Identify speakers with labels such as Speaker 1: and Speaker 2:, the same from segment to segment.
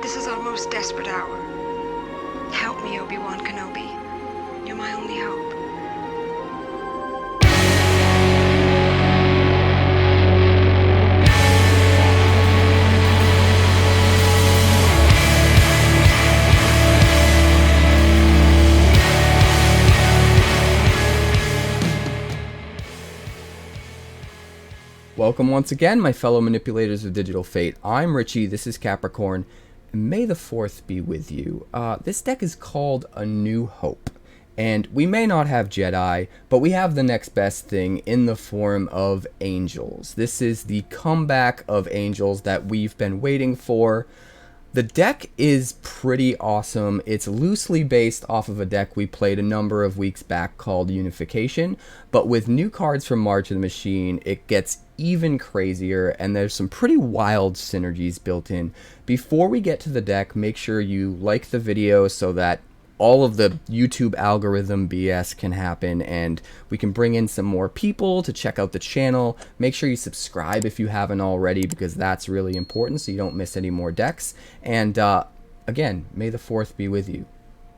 Speaker 1: This is our most desperate hour. Help me, Obi-Wan Kenobi. You're my only hope.
Speaker 2: Welcome once again, my fellow manipulators of digital fate. I'm Richie, this is Capricorn, and may the 4th be with you. This deck is called ANewHope, and we may not have Jedi, but we have the next best thing in the form of Angels. This is the comeback of Angels that we've been waiting for. The deck is pretty awesome. It's loosely based off of a deck we played a number of weeks back called Unification, but with new cards from March of the Machine, it gets even crazier, and there's some pretty wild synergies built in. Before we get to the deck, make sure you like the video so that all of the YouTube algorithm BS can happen and we can bring in some more people to check out the channel. Make sure you subscribe if you haven't already, because that's really important so you don't miss any more decks. And again, may the 4th be with you.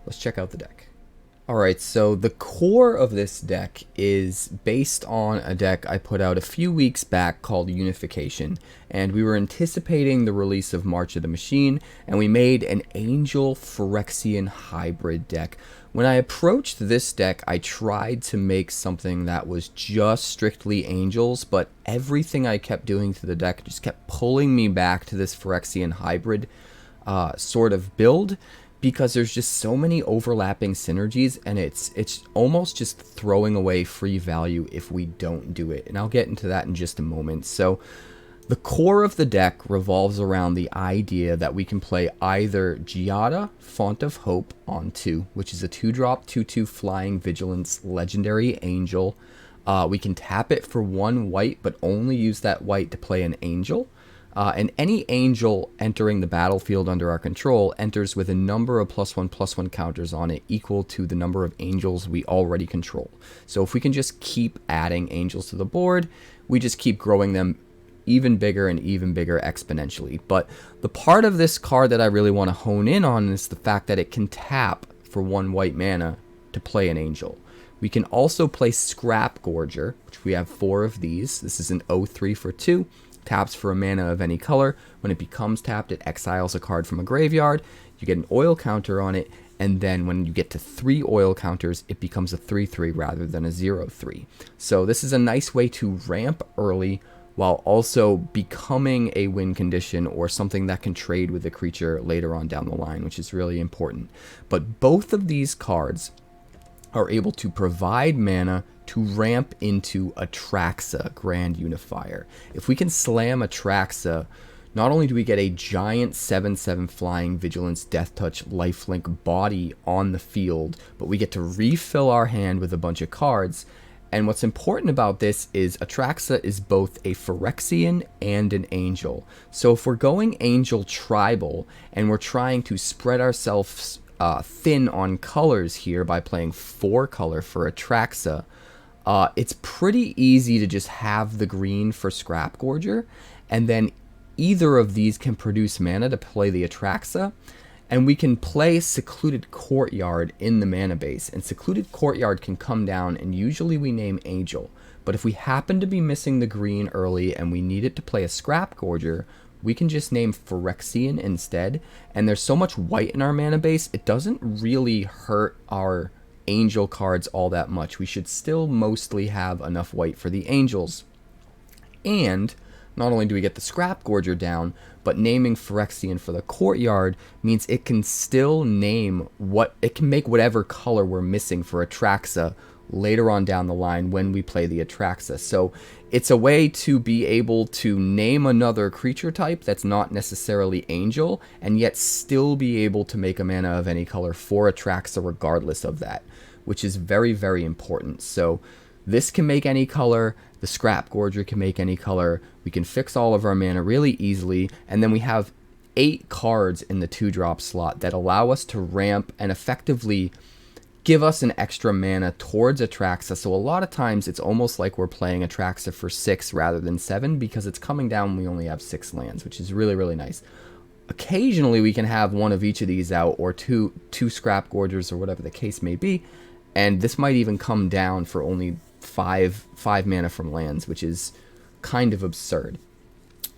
Speaker 2: Let's check out the deck. Alright, so the core of this deck is based on a deck I put out a few weeks back called Unification, and we were anticipating the release of March of the Machine, and we made an Angel Phyrexian hybrid deck. When I approached this deck, I tried to make something that was just strictly Angels, but everything I kept doing to the deck just kept pulling me back to this Phyrexian hybrid sort of build, because there's just so many overlapping synergies, and it's almost just throwing away free value if we don't do it, and I'll get into that in just a moment. So the core of the deck revolves around the idea that we can play either Giada, Font of Hope on 2, which is a 2-drop 2/2 flying vigilance legendary angel. We can tap it for 1 white, but only use that white to play an angel. And any angel entering the battlefield under our control enters with a number of +1/+1 counters on it equal to the number of angels we already control. So if we can just keep adding angels to the board, we just keep growing them even bigger and even bigger exponentially. But the part of this card that I really want to hone in on is the fact that it can tap for 1 white mana to play an angel. We can also play Scrapgorger, which we have 4 of these. This is an 0/3 for 2. Taps for a mana of any color. When it becomes tapped, it exiles a card from a graveyard. You get an oil counter on it, and then when you get to 3 oil counters, it becomes a 3/3 rather than a 0/3. So this is a nice way to ramp early while also becoming a win condition or something that can trade with the creature later on down the line, which is really important. But both of these cards are able to provide mana to ramp into Atraxa, Grand Unifier. If we can slam Atraxa, not only do we get a giant 7/7 flying vigilance death touch lifelink body on the field, but we get to refill our hand with a bunch of cards. And what's important about this is Atraxa is both a Phyrexian and an angel. So if we're going angel tribal and we're trying to spread ourselves thin on colors here by playing 4 color for Atraxa, it's pretty easy to just have the green for Scrapgorger, and then either of these can produce mana to play the Atraxa, and we can play Secluded Courtyard in the mana base, and Secluded Courtyard can come down, and usually we name Angel, but if we happen to be missing the green early and we need it to play a Scrapgorger, we can just name Phyrexian instead, and there's so much white in our mana base, it doesn't really hurt our angel cards all that much. We should still mostly have enough white for the angels. And not only do we get the Scrapgorger down, but naming Phyrexian for the Courtyard means it can still name what it can make whatever color we're missing for Atraxa later on down the line when we play the Atraxa. So it's a way to be able to name another creature type that's not necessarily angel, and yet still be able to make a mana of any color for Atraxa regardless of that, which is very, very important. So this can make any color, the Scrapgorger can make any color, we can fix all of our mana really easily, and then we have 8 cards in the 2-drop slot that allow us to ramp and effectively give us an extra mana towards Atraxa. So a lot of times it's almost like we're playing Atraxa for 6 rather than 7, because it's coming down when we only have 6 lands, which is really, really nice. Occasionally we can have one of each of these out, or two Scrapgorgers, or whatever the case may be, and this might even come down for only five mana from lands, which is kind of absurd.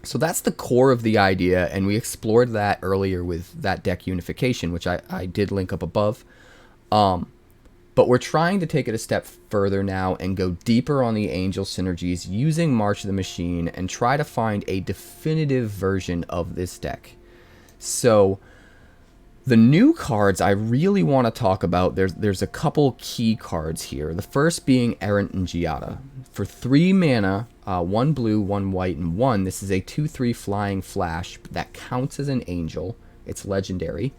Speaker 2: So that's the core of the idea, and we explored that earlier with that deck unification, which I did link up above. But we're trying to take it a step further now and go deeper on the Angel synergies using March of the Machine and try to find a definitive version of this deck. So the new cards I really want to talk about, there's a couple key cards here. The first being Errant and Giada. For 3 mana, 1 blue, 1 white, and 1, this is a 2/3 flying flash that counts as an angel. It's legendary.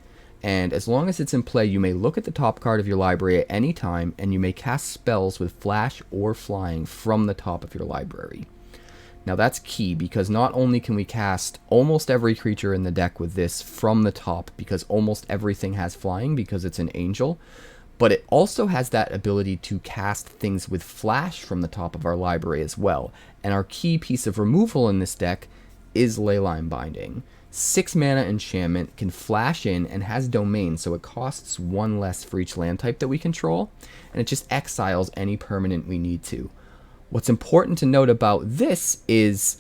Speaker 2: And as long as it's in play, you may look at the top card of your library at any time, and you may cast spells with flash or flying from the top of your library. Now that's key, because not only can we cast almost every creature in the deck with this from the top, because almost everything has flying because it's an angel, but it also has that ability to cast things with flash from the top of our library as well. And our key piece of removal in this deck is Leyline Binding. 6 mana enchantment, can flash in, and has domain, so it costs 1 less for each land type that we control, and it just exiles any permanent we need to. What's important to note about this is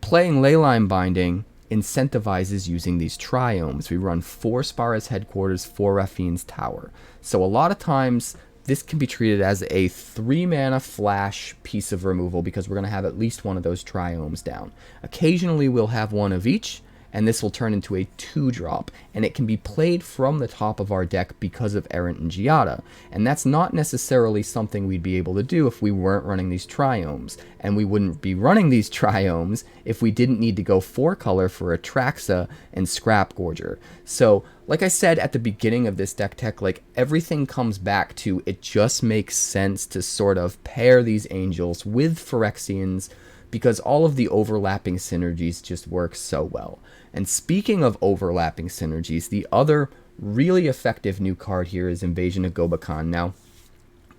Speaker 2: playing Leyline Binding incentivizes using these triomes. We run 4 Spara's Headquarters, 4 Raffine's Tower. So a lot of times this can be treated as a 3 mana flash piece of removal, because we're going to have at least one of those triomes down. Occasionally we'll have one of each, and this will turn into a 2-drop, and it can be played from the top of our deck because of Errant and Giada, and that's not necessarily something we'd be able to do if we weren't running these triomes, and we wouldn't be running these triomes if we didn't need to go 4-color for Atraxa and Scrapgorger. So, like I said at the beginning of this deck tech, like, everything comes back to it just makes sense to sort of pair these angels with Phyrexians, because all of the overlapping synergies just work so well. And speaking of overlapping synergies, the other really effective new card here is Invasion of Gobakhan. Now,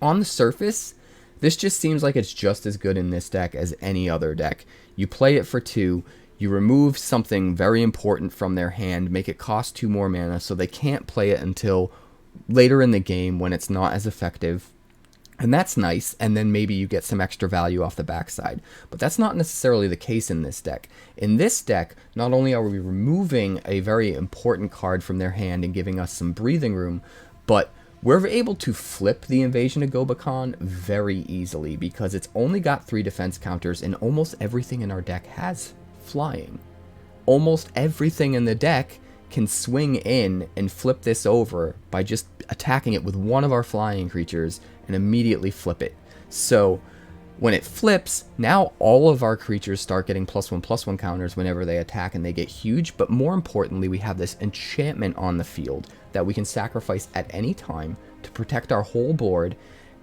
Speaker 2: on the surface, this just seems like it's just as good in this deck as any other deck. You play it for 2, you remove something very important from their hand, make it cost 2 more mana, so they can't play it until later in the game when it's not as effective. And that's nice, and then maybe you get some extra value off the backside. But that's not necessarily the case in this deck. In this deck, not only are we removing a very important card from their hand and giving us some breathing room, but we're able to flip the Invasion of Gobakhan very easily, because it's only got 3 defense counters, and almost everything in our deck has flying. Almost everything in the deck can swing in and flip this over by just attacking it with one of our flying creatures and immediately flip it. So when it flips, now all of our creatures start getting +1/+1 counters whenever they attack, and they get huge. But more importantly, we have this enchantment on the field that we can sacrifice at any time to protect our whole board,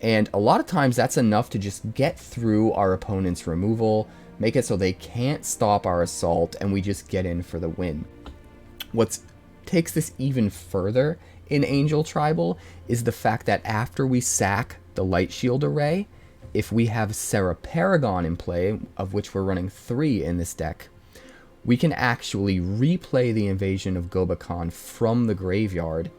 Speaker 2: and a lot of times that's enough to just get through our opponent's removal, make it so they can't stop our assault, and we just get in for the win. What takes this even further in Angel Tribal is the fact that after we sack the Light Shield array, if we have Serra Paragon in play, of which we're running 3 in this deck, we can actually replay the Invasion of Gobakhan from the graveyard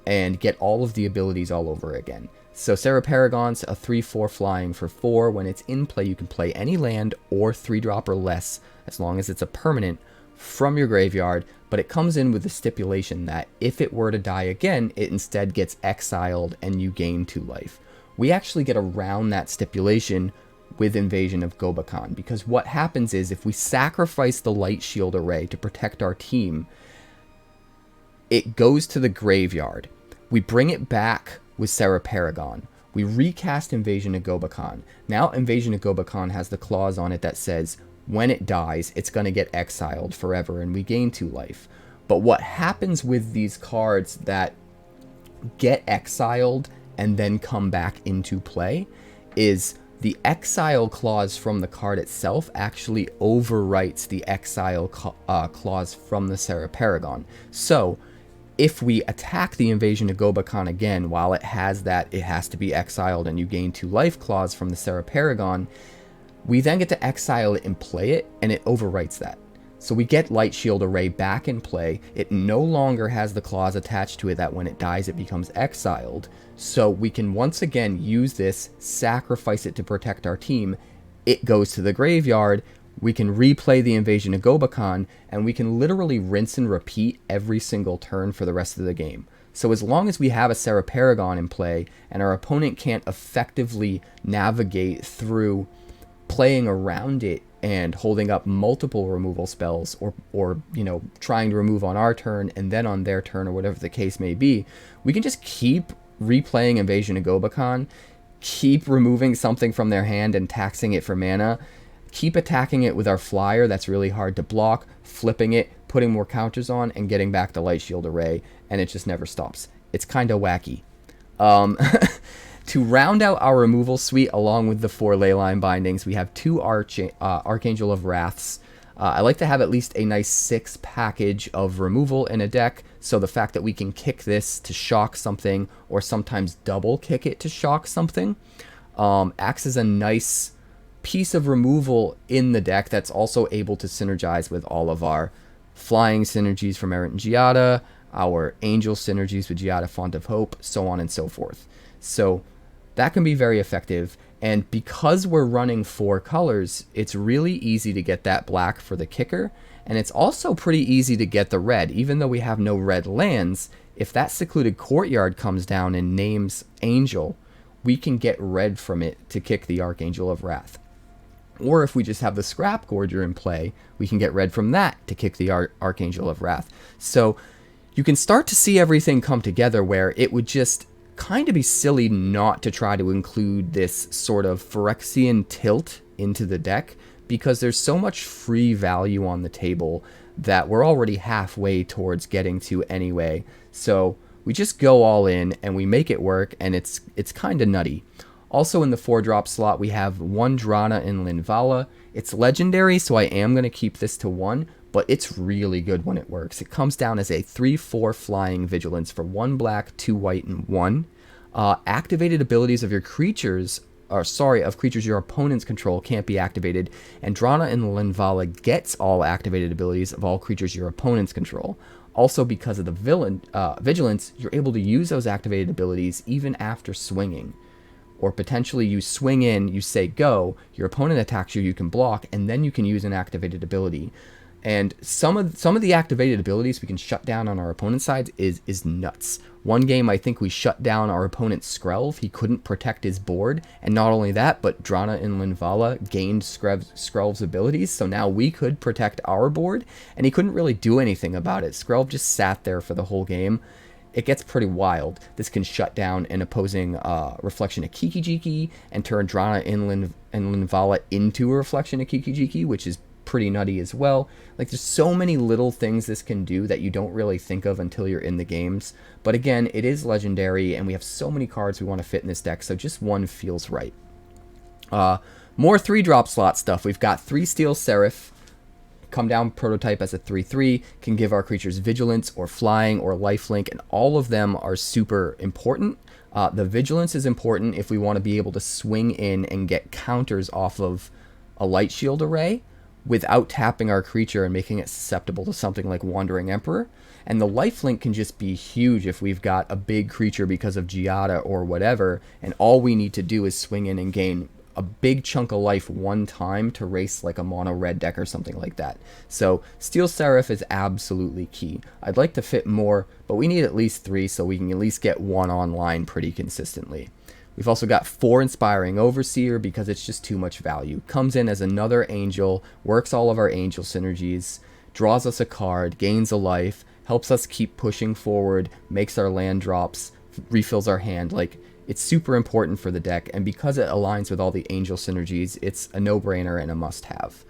Speaker 2: and get all of the abilities all over again. So Serra Paragon's a 3/4 flying for 4. When it's in play, you can play any land or 3-drop or less, as long as it's a permanent, from your graveyard, but it comes in with the stipulation that if it were to die again, it instead gets exiled and you gain 2 life. We actually get around that stipulation with Invasion of Gobakhan, because what happens is if we sacrifice the Light Shield array to protect our team, it goes to the graveyard. We bring it back with Serra Paragon. We recast Invasion of Gobakhan. Now Invasion of Gobakhan has the clause on it that says when it dies, it's going to get exiled forever, and we gain 2 life. But what happens with these cards that get exiled and then come back into play is the exile clause from the card itself actually overwrites the exile clause from the Serra Paragon. So if we attack the Invasion of Gobakhan again, while it has that it has to be exiled and you gain 2 life clause from the Serra Paragon, we then get to exile it and play it, and it overwrites that. So we get Light Shield Array back in play. It no longer has the clause attached to it that when it dies it becomes exiled. So we can once again use this, sacrifice it to protect our team. It goes to the graveyard. We can replay the Invasion of Gobakhan, and we can literally rinse and repeat every single turn for the rest of the game. So as long as we have a Serra Paragon in play, and our opponent can't effectively navigate through playing around it and holding up multiple removal spells, or you know, trying to remove on our turn and then on their turn, or whatever the case may be, we can just keep replaying Invasion of Gobakhan, keep removing something from their hand and taxing it for mana, keep attacking it with our flyer that's really hard to block, flipping it, putting more counters on, and getting back the Light Shield Array, and it just never stops. It's kind of wacky. To round out our removal suite, along with the 4 Leyline Bindings, we have 2 Archangel of Wraths. I like to have at least a nice 6 package of removal in a deck, so the fact that we can kick this to shock something, or sometimes double kick it to shock something, acts as a nice piece of removal in the deck that's also able to synergize with all of our flying synergies from Errant and Giada, our angel synergies with Giada, Font of Hope, so on and so forth. So that can be very effective, and because we're running 4 colors, it's really easy to get that black for the kicker, and it's also pretty easy to get the red. Even though we have no red lands, if that Secluded Courtyard comes down and names Angel, we can get red from it to kick the Archangel of Wrath. Or if we just have the Scrapgorger in play, we can get red from that to kick the Archangel of Wrath. So you can start to see everything come together, where it would just kind of be silly not to try to include this sort of Phyrexian tilt into the deck, because there's so much free value on the table that we're already halfway towards getting to anyway. So we just go all in and we make it work, and it's kind of nutty. Also in the 4-drop slot, we have 1 Drana and Linvala. It's legendary, so I am going to keep this to 1, but it's really good when it works. It comes down as a 3/4 flying vigilance for 1 black, 2 white, and 1. Activated abilities of your creatures, of creatures your opponents control, can't be activated, and Drana and Linvala gets all activated abilities of all creatures your opponents control. Also, because of the vigilance, you're able to use those activated abilities even after swinging. Or potentially you swing in, you say go, your opponent attacks you, you can block, and then you can use an activated ability. And some of the activated abilities we can shut down on our opponent's side is nuts. One game I think we shut down our opponent's Skrelv. He couldn't protect his board, and not only that, but Drana and Linvala gained Skrelv's abilities, so now we could protect our board, and he couldn't really do anything about it. Skrelv just sat there for the whole game. It gets pretty wild. This can shut down an opposing Reflection of Kiki-Jiki and turn Drana and Linvala into a Reflection of Kiki-Jiki, which is pretty nutty as well. Like, there's so many little things this can do that you don't really think of until you're in the games. But again, it is legendary, and we have so many cards we want to fit in this deck, so just 1 feels right. More 3-drop slot stuff. We've got 3 Steel Seraph. Come down prototype as a 3/3, can give our creatures vigilance or flying or lifelink, and all of them are super important. The vigilance is important if we want to be able to swing in and get counters off of a Light Shield Array without tapping our creature and making it susceptible to something like Wandering Emperor. And the lifelink can just be huge if we've got a big creature because of Giada or whatever, and all we need to do is swing in and gain a big chunk of life one time to race like a mono red deck or something like that. So Steel Seraph is absolutely key. I'd like to fit more, but we need at least 3 so we can at least get 1 online pretty consistently. We've also got 4 Inspiring Overseer because it's just too much value. Comes in as another angel, works all of our angel synergies, draws us a card, gains a life, helps us keep pushing forward, makes our land drops, refills our hand. Like, it's super important for the deck, and because it aligns with all the angel synergies, it's a no-brainer and a must-have.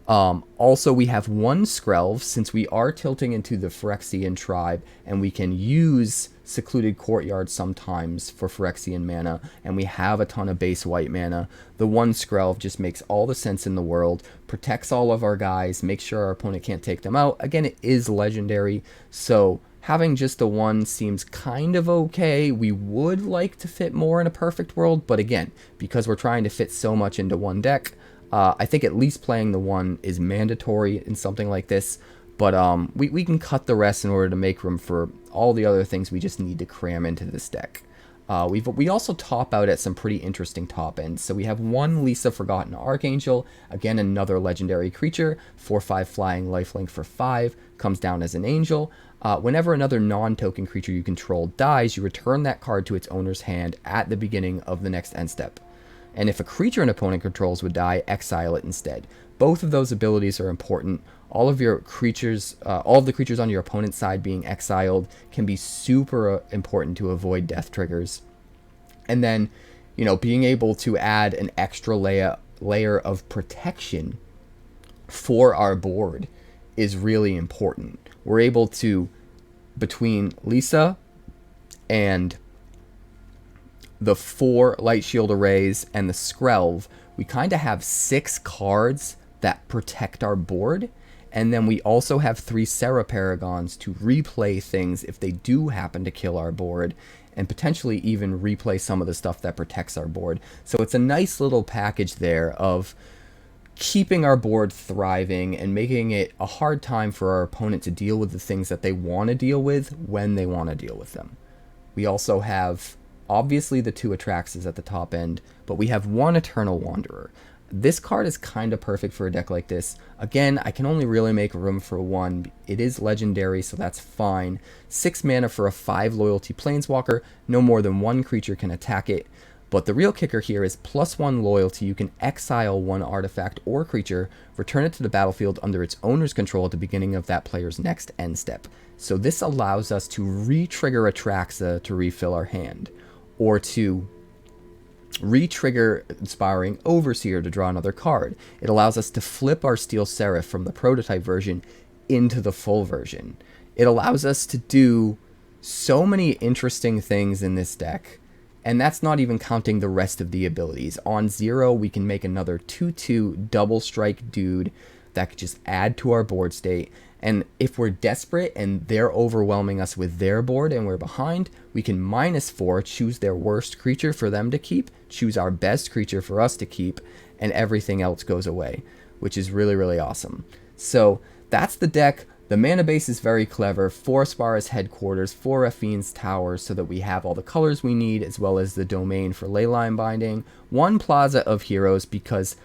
Speaker 2: Also, we have 1 Skrelv, since we are tilting into the Phyrexian tribe, and we can use Secluded Courtyard sometimes for Phyrexian mana, and we have a ton of base white mana. The 1 Skrelv just makes all the sense in the world, protects all of our guys, makes sure our opponent can't take them out. Again, it is legendary, so having just the 1 seems kind of okay. We would like to fit more in a perfect world, but again, because we're trying to fit so much into 1 deck, I think at least playing the 1 is mandatory in something like this, but we can cut the rest in order to make room for all the other things we just need to cram into this deck. We also top out at some pretty interesting top ends. So we have 1 Liesa Forgotten Archangel, again another legendary creature, 4/5 flying, lifelink for 5, comes down as an angel. Whenever another non-token creature you control dies, you return that card to its owner's hand at the beginning of the next end step. And if a creature an opponent controls would die, exile it instead. Both of those abilities are important. All of your creatures, all of the creatures on your opponent's side being exiled can be super important to avoid death triggers. And then, you know, being able to add an extra layer of protection for our board is really important. We're able to, between Liesa and the 4 Light Shield Arrays and the Skrelv, we kind of have 6 cards that protect our board. And then we also have 3 Serra Paragons to replay things if they do happen to kill our board, and potentially even replay some of the stuff that protects our board. So it's a nice little package there of keeping our board thriving and making it a hard time for our opponent to deal with the things that they want to deal with when they want to deal with them. We also have obviously the 2 Atraxas at the top end, but we have 1 Eternal Wanderer. This card is kind of perfect for a deck like this. Again, I can only really make room for 1. It is legendary, so that's fine. 6 mana for a 5 loyalty planeswalker. No more than 1 creature can attack it. But the real kicker here is +1 loyalty. You can exile 1 artifact or creature, return it to the battlefield under its owner's control at the beginning of that player's next end step. So this allows us to re-trigger Atraxa to refill our hand, or to re-trigger Inspiring Overseer to draw another card. It allows us to flip our Steel Seraph from the prototype version into the full version. It allows us to do so many interesting things in this deck, and that's not even counting the rest of the abilities. On 0, we can make another 2/2 double strike dude that could just add to our board state. And if we're desperate and they're overwhelming us with their board and we're behind, we can -4, choose their worst creature for them to keep, choose our best creature for us to keep, and everything else goes away, which is really, really awesome. So that's the deck. The mana base is very clever. 4 Spara's headquarters, 4 Raffine's towers, so that we have all the colors we need, as well as the domain for Leyline Binding. 1 Plaza of Heroes, because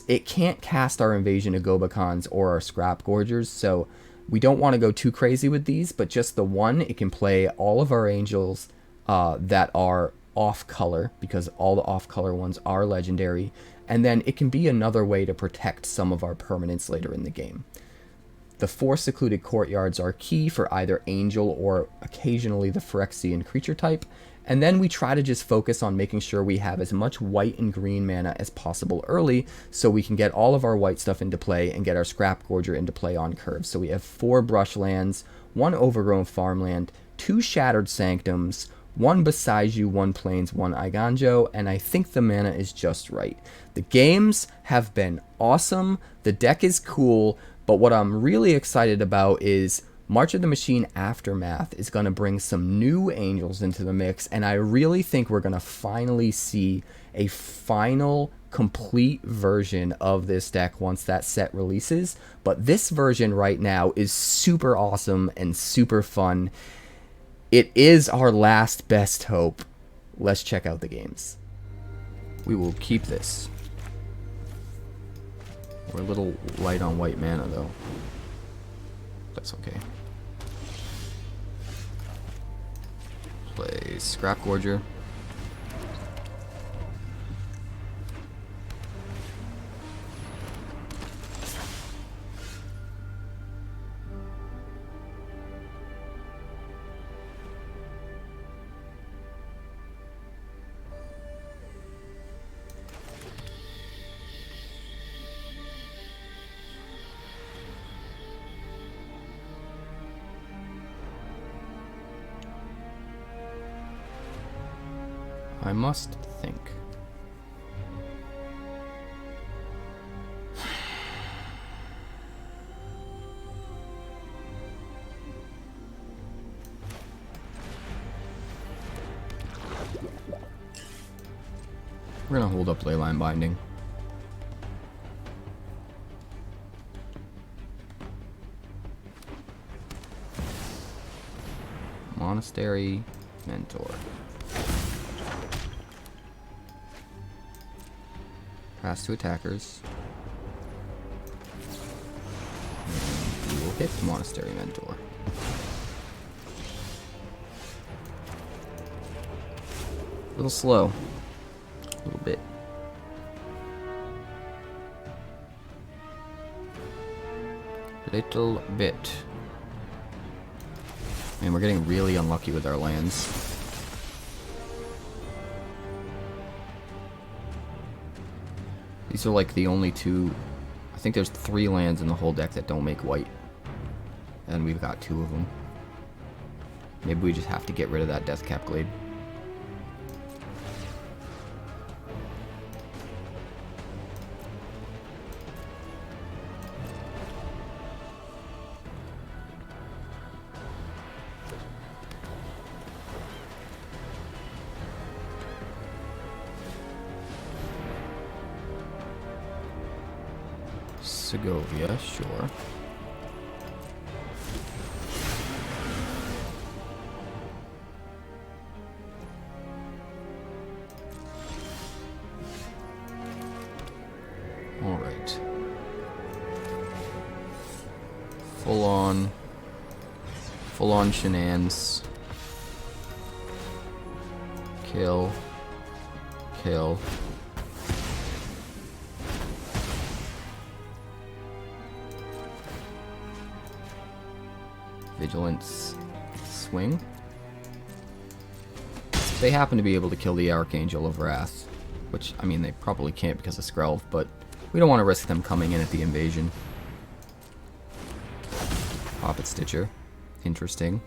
Speaker 2: it can't cast our Invasion of Gobakhans or our Scrapgorgers, so we don't want to go too crazy with these, but just the 1, it can play all of our angels that are off-color, because all the off-color ones are legendary, and then it can be another way to protect some of our permanents later in the game. The 4 Secluded Courtyards are key for either angel or occasionally the Phyrexian creature type, and then we try to just focus on making sure we have as much white and green mana as possible early, so we can get all of our white stuff into play and get our Scrapgorger into play on curve. So we have 4 Brushlands, 1 Overgrown Farmland, 2 Shattered Sanctums, 1 Boseiju, 1 Plains, 1 Eiganjo, and I think the mana is just right. The games have been awesome, the deck is cool, but what I'm really excited about is March of the Machine Aftermath is going to bring some new angels into the mix, and I really think we're going to finally see a final complete version of this deck once that set releases. But this version right now is super awesome and super fun. It is our last best hope. Let's check out the games. We will keep this. We're a little light on white mana though. That's okay. Play Scrapgorger. I must think. We're gonna hold up Leyline Binding. Monastery Mentor. Pass to attackers. And we will hit the Monastery Mentor. A little slow. A little bit. Little bit. Man, we're getting really unlucky with our lands. These are like the only two... I think there's 3 lands in the whole deck that don't make white. And we've got 2 of them. Maybe we just have to get rid of that Deathcap Glade. Segovia, sure. All right. Full on shenanigans. Kill. Kill. Vigilance. Swing. They happen to be able to kill the Archangel of Wrath. Which, I mean, they probably can't because of Skrelv, but we don't want to risk them coming in at the invasion. Poppet Stitcher. Interesting.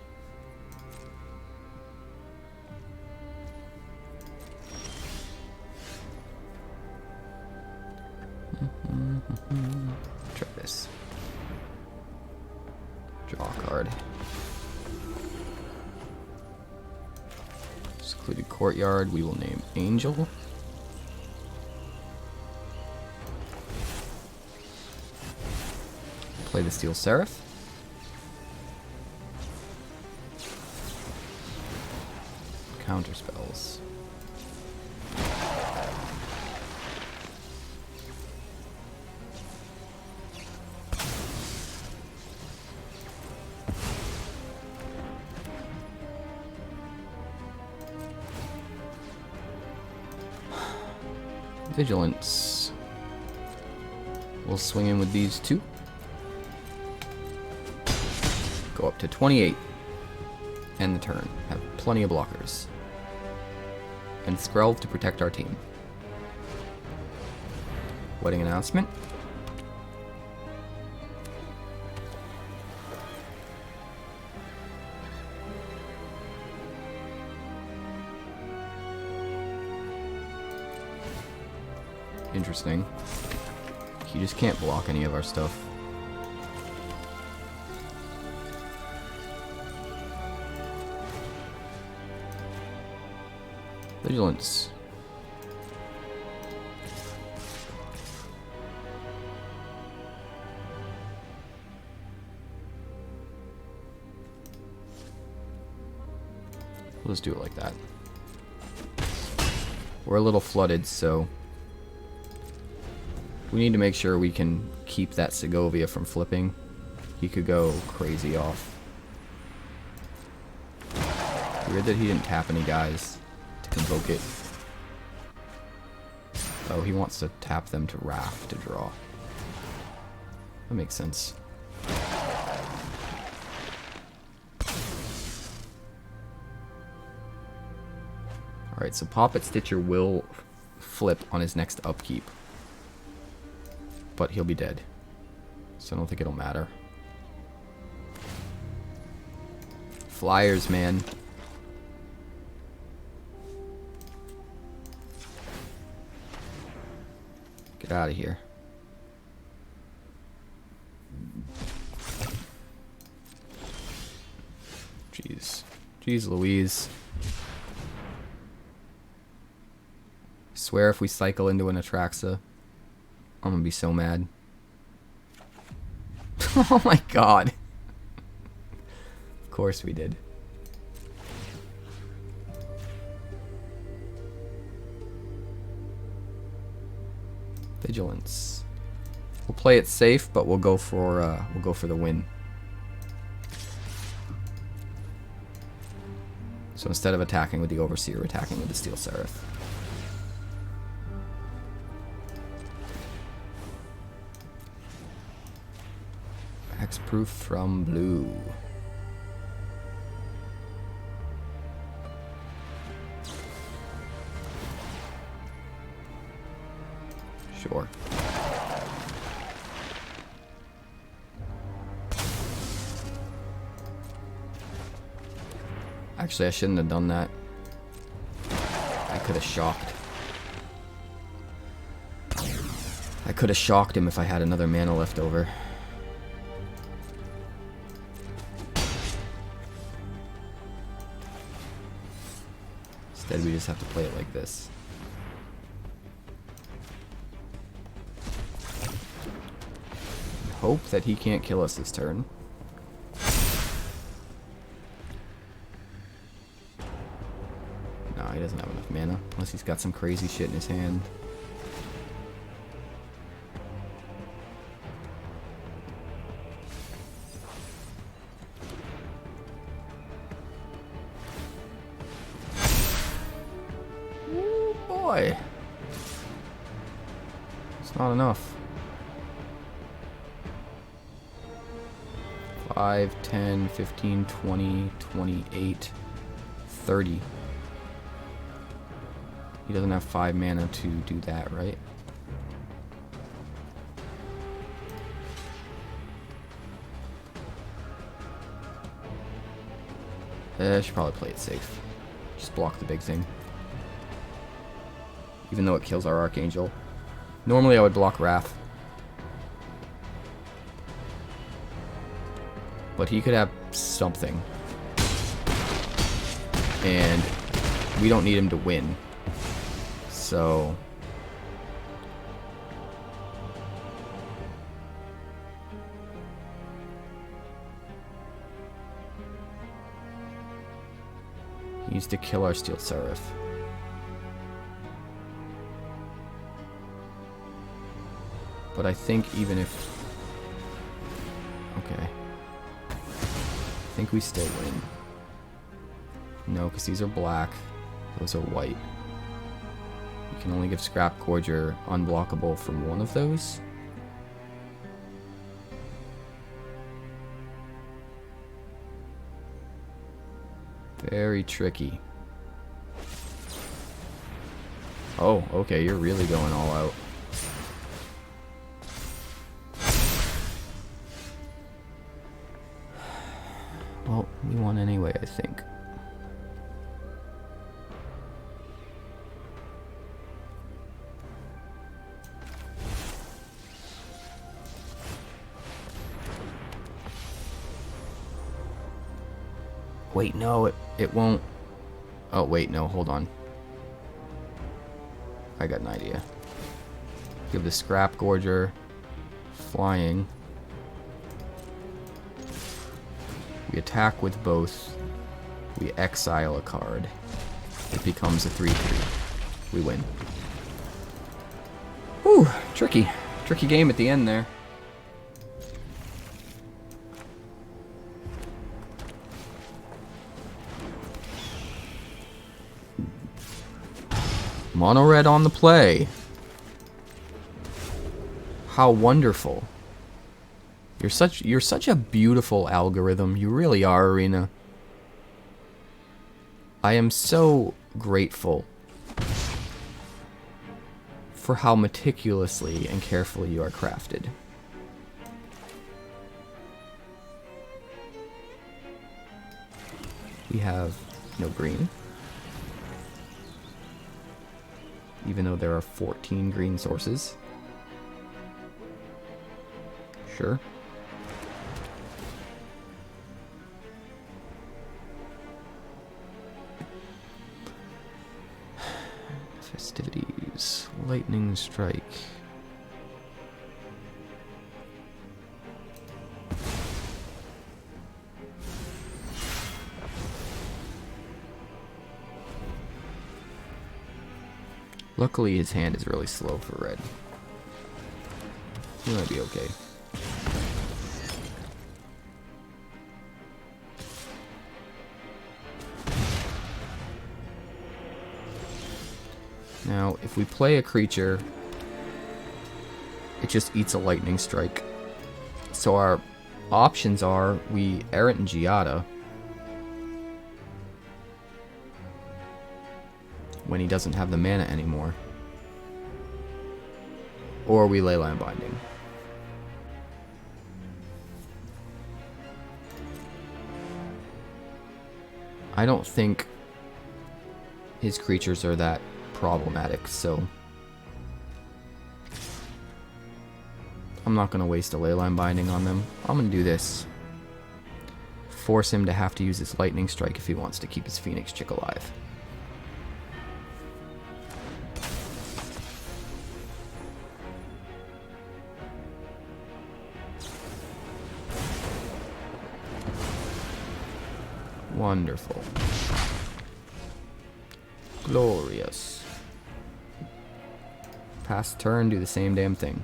Speaker 2: Try this. Draw a card. Secluded Courtyard, we will name Angel. Play the Steel Seraph. Counter spells. Vigilance. We'll swing in with these 2. Go up to 28. End the turn. Have plenty of blockers. And Skrelv to protect our team. Wedding announcement. Interesting. He just can't block any of our stuff. Vigilance. Let's do it like that. We're a little flooded, so we need to make sure we can keep that Segovia from flipping. He could go crazy off. Weird that he didn't tap any guys to convoke it. Oh, he wants to tap them to Raff to draw. That makes sense. Alright, so Poppet Stitcher will flip on his next upkeep. But he'll be dead. So I don't think it'll matter. Flyers, man. Get out of here. Jeez. Jeez Louise. Swear if we cycle into an Atraxa, I'm gonna be so mad. Oh my god. Of course we did. Vigilance. We'll play it safe, but we'll go for the win. So instead of attacking with the Overseer, we're attacking with the Steel Seraph. Hexproof from blue. Sure. Actually, I shouldn't have done that. I could have shocked. I could have shocked him if I had another mana left over. Instead, we just have to play it like this. Hope that he can't kill us this turn. No, he doesn't have enough mana. Unless he's got some crazy shit in his hand. Ooh, boy. It's not enough. 5, 10, 15, 20, 28, 30. He doesn't have 5 mana to do that, right? I should probably play it safe. Just block the big thing. Even though it kills our Archangel. Normally I would block Wrath. But he could have something. And we don't need him to win. So he needs to kill our Steel Seraph. But I think even if... Okay. I think we still win. No, because these are black. Those are white. You can only give Scrapgorger unblockable from one of those. Very tricky. Oh, okay, you're really going all out. Well, we won anyway, I think. Wait, no, it won't. Oh, wait, no, hold on. I got an idea. Give the Scrapgorger flying. We attack with both. We exile a card. It becomes a 3/3. We win. Whew, tricky. Tricky game at the end there. Mono red on the play. How wonderful. You're such a beautiful algorithm. You really are, Arena. I am so grateful for how meticulously and carefully you are crafted. We have no green. Even though there are 14 green sources. Sure. Festivities. Lightning strike. Luckily his hand is really slow for red. He might be okay. Now, if we play a creature, it just eats a lightning strike. So our options are we Errant and Giada when he doesn't have the mana anymore, or we Leyline Binding. I don't think his creatures are that problematic, so I'm not going to waste a Leyline Binding on them. I'm going to do this. Force him to have to use his Lightning Strike if he wants to keep his Phoenix Chick alive. Wonderful. Glorious. Pass turn, do the same damn thing.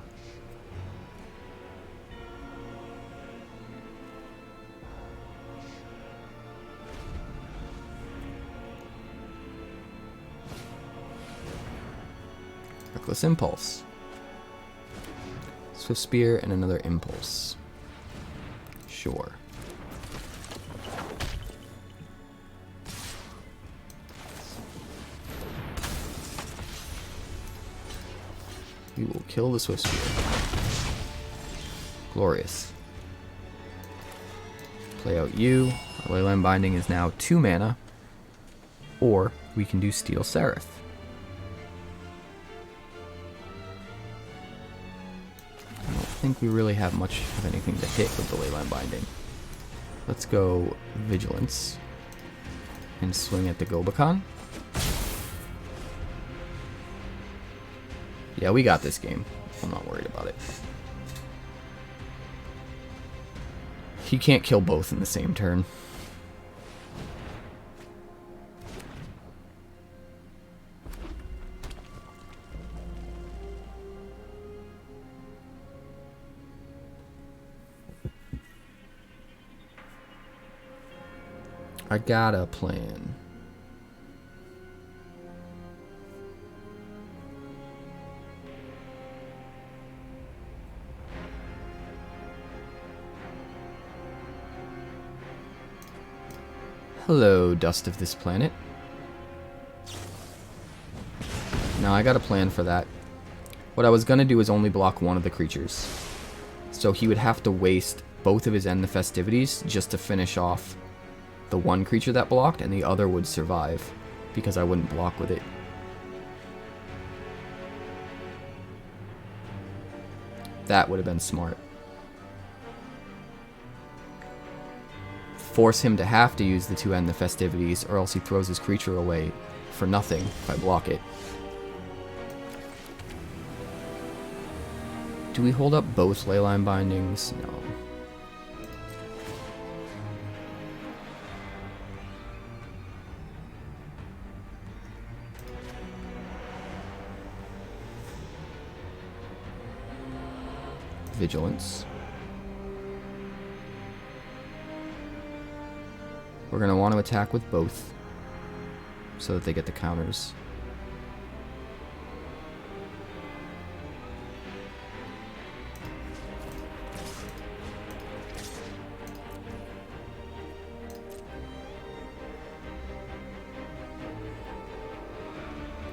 Speaker 2: Reckless Impulse. Swift Spear and another Impulse. Sure. We will kill the Swift Spear. Glorious. Play out you. Our Leyline Binding is now 2 mana. Or we can do Steel Seraph. I don't think we really have much of anything to hit with the Leyline Binding. Let's go Vigilance and swing at the Gobakhan. Yeah, we got this game. I'm not worried about it. He can't kill both in the same turn. I got a plan. Hello, dust of this planet. Now I got a plan for that. What I was gonna do is only block one of the creatures. So he would have to waste both of his End the Festivities just to finish off the one creature that blocked, and the other would survive because I wouldn't block with it. That would have been smart. Force him to have to use the 2 End the Festivities, or else he throws his creature away for nothing if I block it. Do we hold up both Leyline Bindings? No. Vigilance. We're going to want to attack with both so that they get the counters.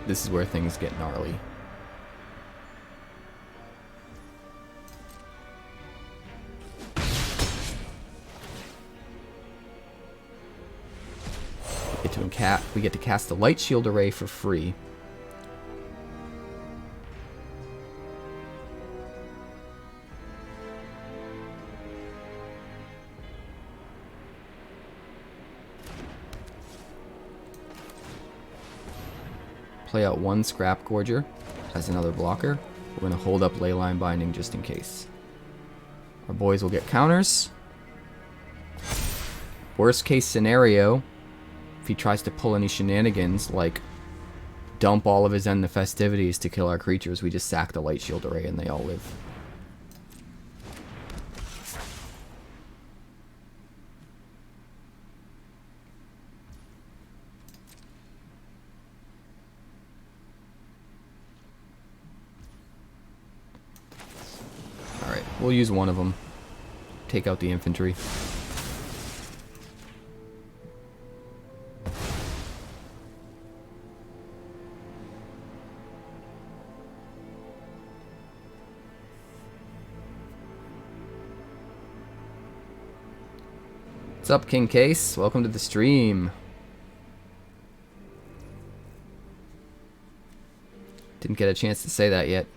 Speaker 2: This is where things get gnarly. We get to cast the Light Shield Array for free. Play out 1 Scrapgorger as another blocker. We're going to hold up Leyline Binding just in case. Our boys will get counters. Worst case scenario, if he tries to pull any shenanigans, like dump all of his End the Festivities to kill our creatures, we just sack the Light Shield Array and they all live. We'll use one of them. Take out the infantry. What's up, King Case? Welcome to the stream. Didn't get a chance to say that yet.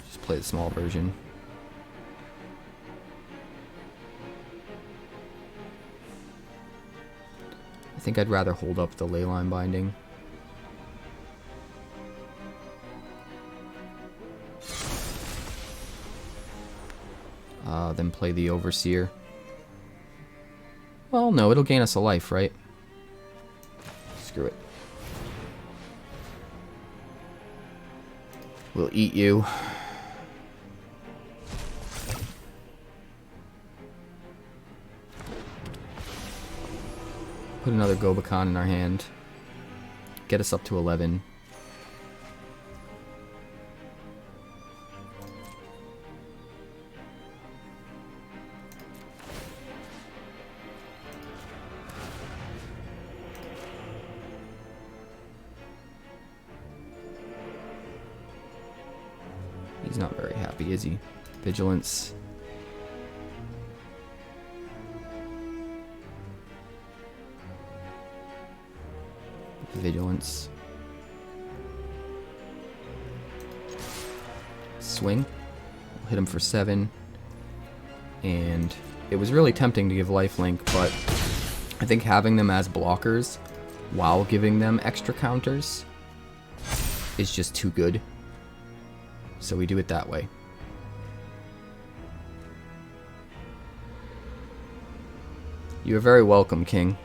Speaker 2: Just play the small version. I think I'd rather hold up the Leyline Binding. Then play the Overseer. Well, no, it'll gain us a life, right? Screw it. We'll eat you. Put another Gobakhan in our hand. Get us up to 11. He's not very happy, is he? Vigilance. Vigilance. Swing. We'll hit him for 7. And it was really tempting to give lifelink, but I think having them as blockers while giving them extra counters is just too good. So we do it that way. You are very welcome, King.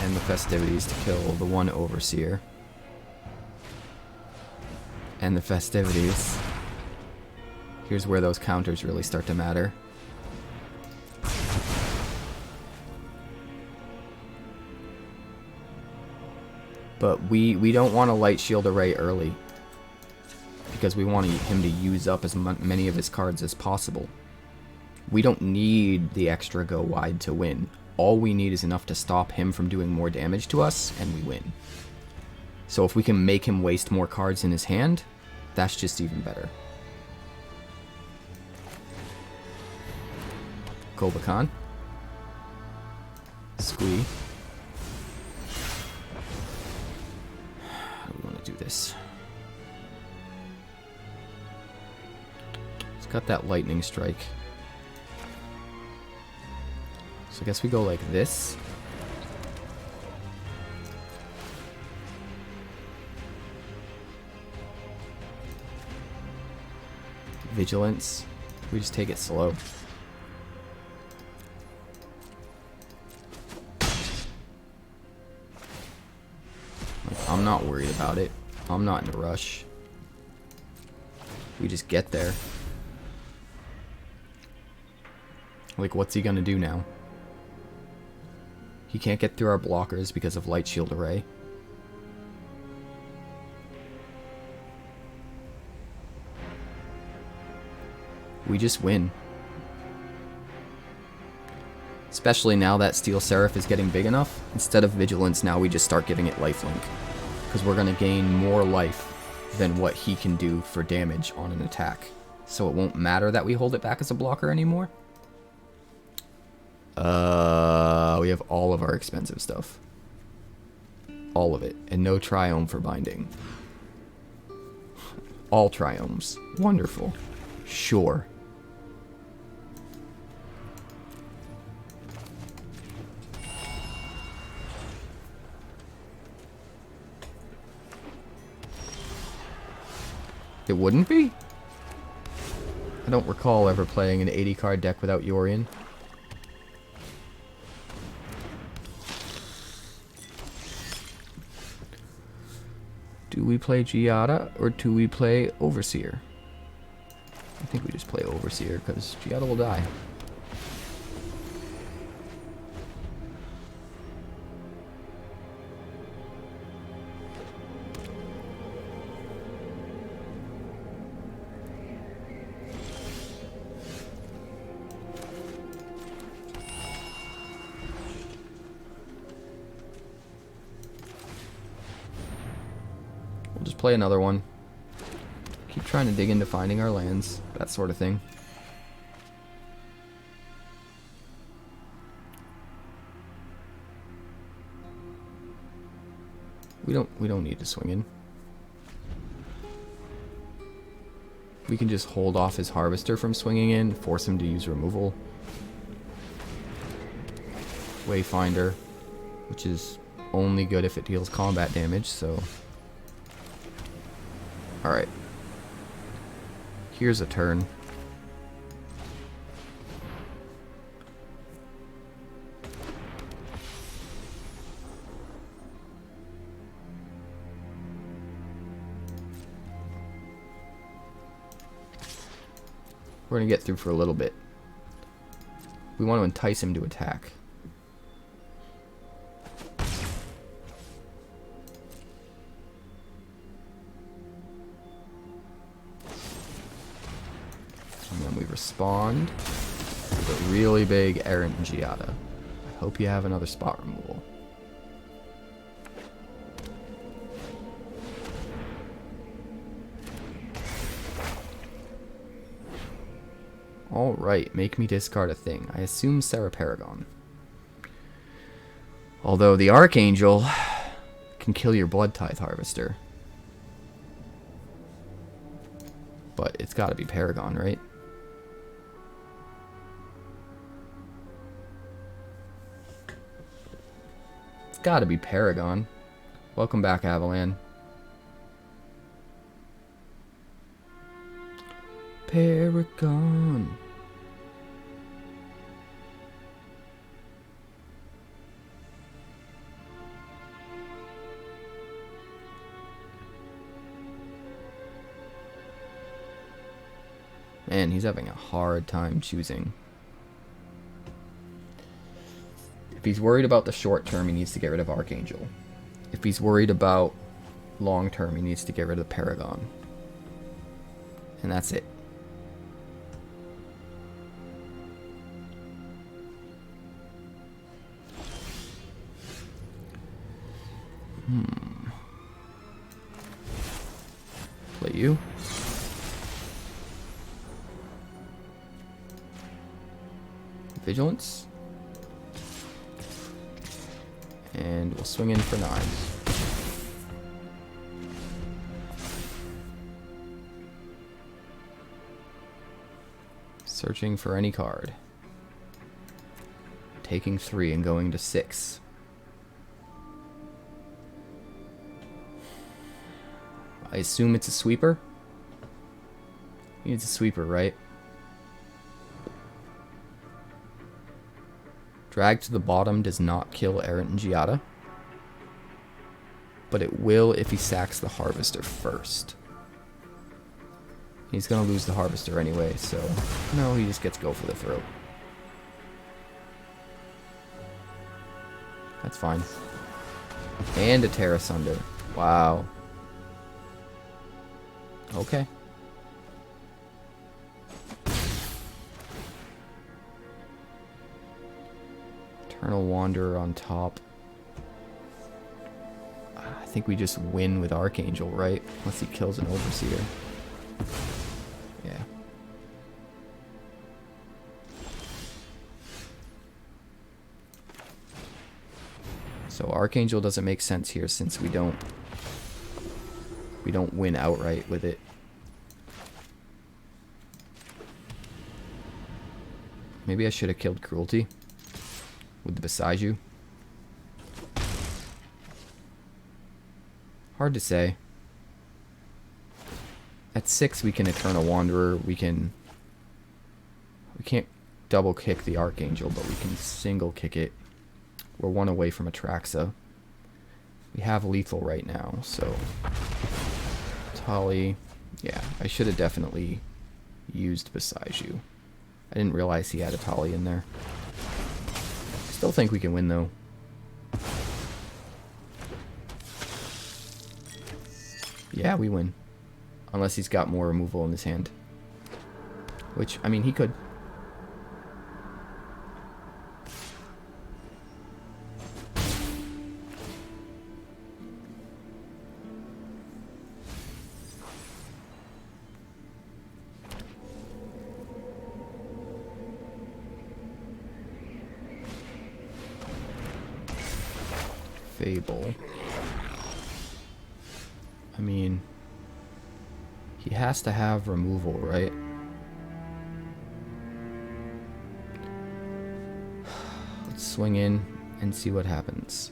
Speaker 2: And the festivities to kill the one Overseer. And the festivities. Here's where those counters really start to matter. But we don't want to light shield array early, because we want him to use up as many of his cards as possible. We don't need the extra go wide to win. All we need is enough to stop him from doing more damage to us, and we win. So if we can make him waste more cards in his hand, that's just even better. Gobakhan. Squee. How do we want to do this? It's got that lightning strike. So I guess we go like this. Vigilance. We just take it slow. Like, I'm not worried about it. I'm not in a rush. We just get there. Like, what's he gonna do now? He can't get through our blockers because of light shield array. We just win. Especially now that Steel Seraph is getting big enough. Instead of Vigilance, now we just start giving it lifelink. Because we're going to gain more life than what he can do for damage on an attack. So it won't matter that we hold it back as a blocker anymore. We have all of our expensive stuff. All of it. And no Triome for binding. All Triomes. Wonderful. Sure. It wouldn't be? I don't recall ever playing an 80 card deck without Yorion. Do we play Giada or do we play Overseer? I think we just play Overseer because Giada will die. We'll just play another one. Keep trying to dig into finding our lands, that sort of thing. We don't need to swing in. We can just hold off his Harvester from swinging in, force him to use removal. Wayfinder, which is only good if it deals combat damage, so... Alright. Here's a turn. We're going to get through for a little bit. We want to entice him to attack. And then we respond with a really big Errant and Giada. I hope you have another spot removal. Alright, make me discard a thing. I assume Serra Paragon. Although the Archangel can kill your Blood Tithe Harvester. But it's gotta be Paragon, right? It's gotta be Paragon. Welcome back, Avalan. Paragon. Man, he's having a hard time choosing. If he's worried about the short term, he needs to get rid of Archangel. If he's worried about long term, he needs to get rid of Paragon. And that's it. Play you. Vigilance. And we'll swing in for 9. Searching for any card. Taking 3 and going to 6. I assume it's a sweeper? It's a sweeper, right? Drag to the bottom does not kill Errant and Giada. But it will if he sacks the Harvester first. He's going to lose the Harvester anyway, so... No, he just gets go for the throat. That's fine. And a Terra Sunder. Wow. Okay. Eternal Wanderer on top. I think we just win with Archangel, right? Unless he kills an Overseer. Yeah. So Archangel doesn't make sense here since we don't win outright with it. Maybe I should have killed Cruelty with the Boseiju. Hard to say. At 6 we can Eternal Wanderer. We can't double kick the Archangel, but we can single kick it. We're 1 away from Atraxa. We have lethal right now, so Tali. Yeah, I should have definitely used Boseiju. I didn't realize he had a Tali in there. Still think we can win, though. Yeah, we win. Unless he's got more removal in his hand. Which, I mean, he could. Fable. I mean, he has to have removal, right? Let's swing in and see what happens.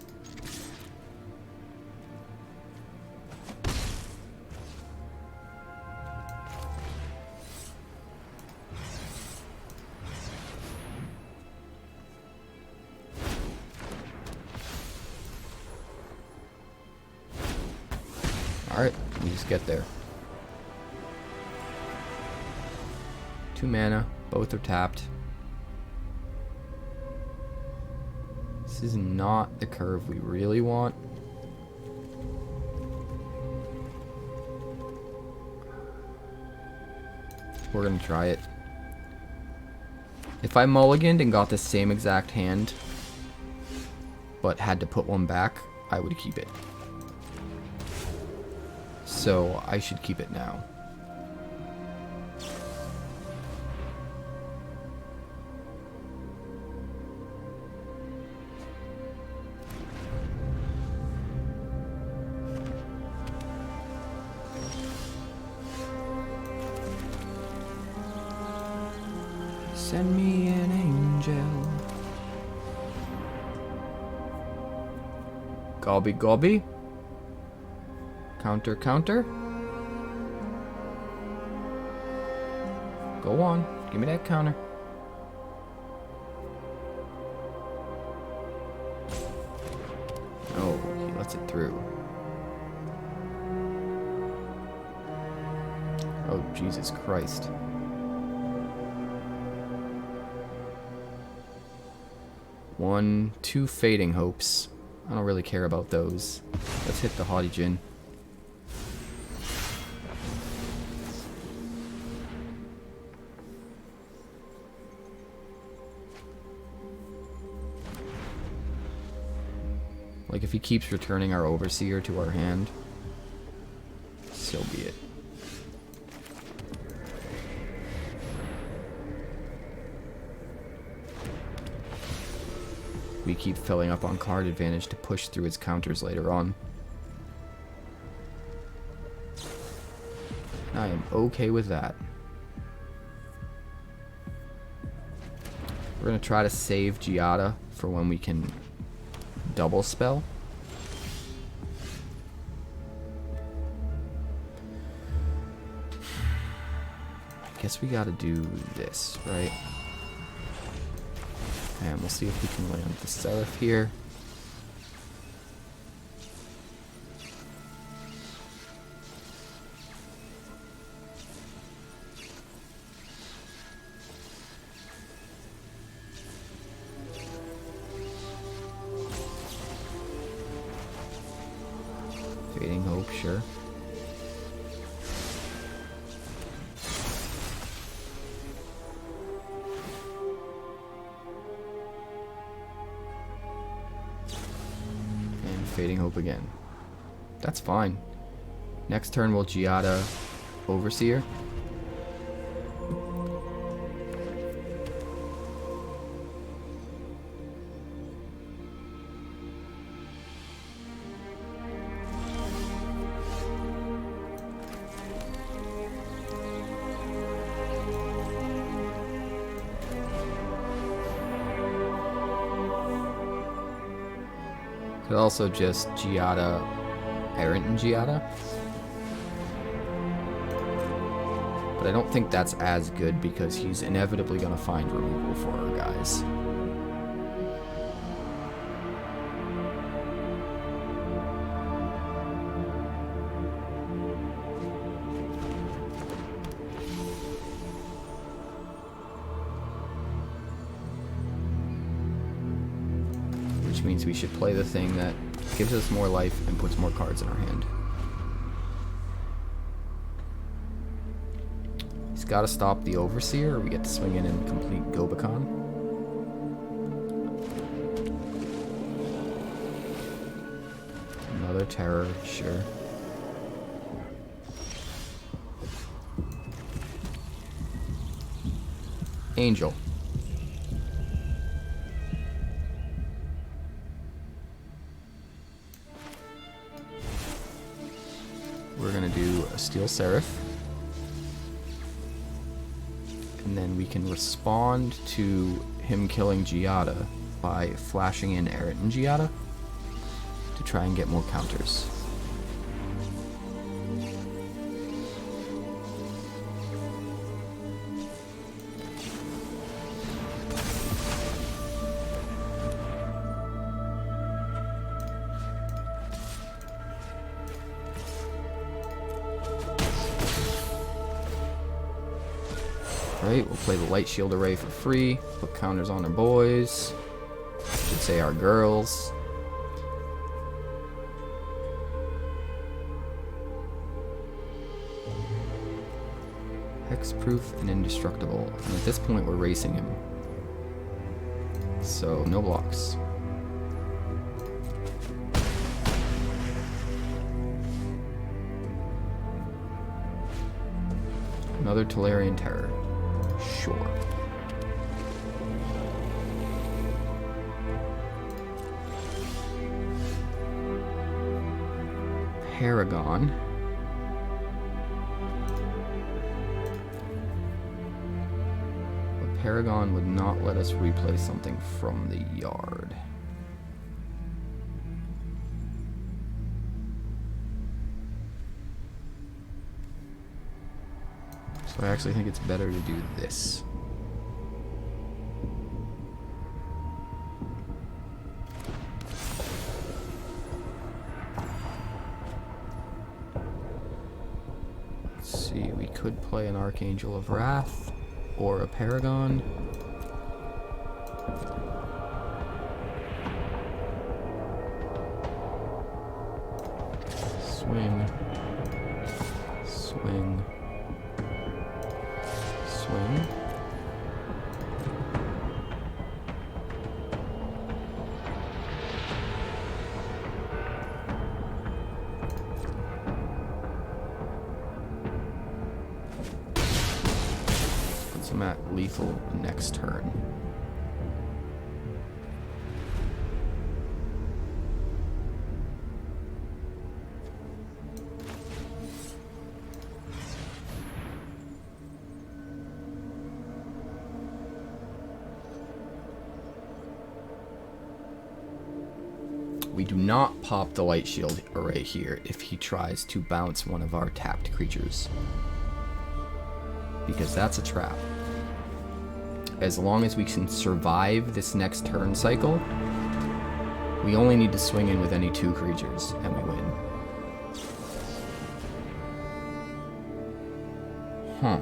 Speaker 2: Alright, we just get there. 2 mana, both are tapped. This is not the curve we really want. We're gonna try it. If I mulliganed and got the same exact hand, but had to put one back, I would keep it. So I should keep it now. Send me an angel. Gobby gobby. Counter, counter. Go on. Give me that counter. Oh, he lets it through. Oh, Jesus Christ. Two Fading Hopes. I don't really care about those. Let's hit the Haughty Djinn. Like, if he keeps returning our Overseer to our hand, so be it. We keep filling up on card advantage to push through his counters later on. I am okay with that. We're going to try to save Giada for when we can double spell. I guess we got to do this, right? And we'll see if we can land the Seraph here. Fading Hope, sure. Fading Hope again. That's fine. Next turn we'll Giada Overseer. Could also just Giada Errant and Giada. But I don't think that's as good because he's inevitably going to find removal for our guys. which means we should play the thing that gives us more life and puts more cards in our hand. He's got to stop the Overseer, or we get to swing in and complete Gobakhan. Another Terror, sure. Angel. We're going to do a Steel Seraph. And then we can respond to him killing Giada by flashing in Errant and Giada to try and get more counters. Right, we'll play the Light Shield Array for free, put counters on our boys, I should say our girls. Hexproof and indestructible, and at this point we're racing him. So, no blocks. Another Tolarian Terror. Sure. Paragon. But Paragon would not let us replay something from the yard. So I actually think it's better to do this. Let's see, we could play an Archangel of Wrath or a Paragon. Swing. Swing. Swing. Puts him at lethal next turn. We do not pop the Light Shield Array here if he tries to bounce one of our tapped creatures, because that's a trap. As long as we can survive this next turn cycle, we only need to swing in with any 2 creatures and we win. Huh.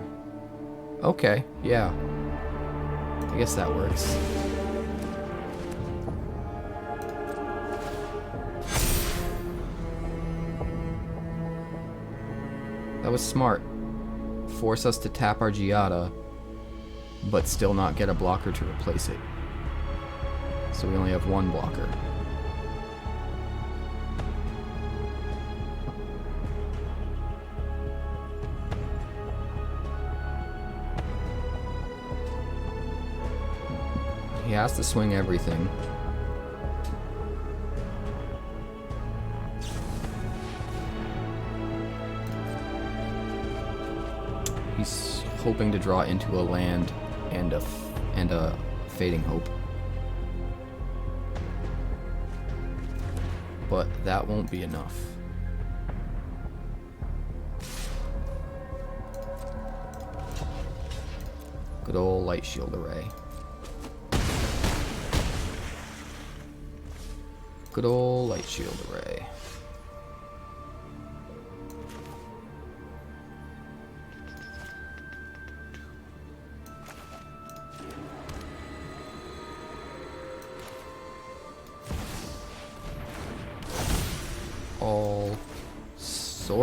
Speaker 2: Okay, yeah. I guess that works. That was smart. Force us to tap our Giada, but still not get a blocker to replace it. So we only have 1 blocker. He has to swing everything. He's hoping to draw into a land and a Fading Hope. But that won't be enough. Good old Light Shield Array. Good old Light Shield Array.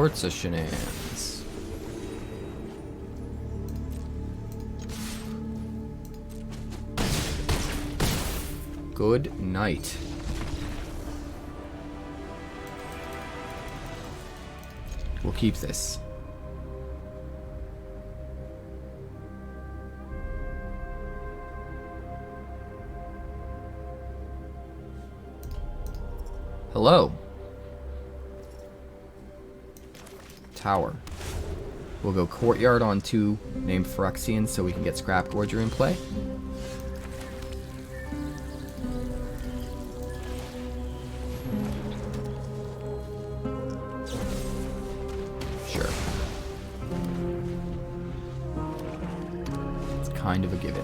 Speaker 2: sorts of shenanigans. Good night. We'll keep this. Hello. Tower. We'll go Courtyard on 2 named Phyrexians so we can get Scrapgorger in play. Sure. It's kind of a given.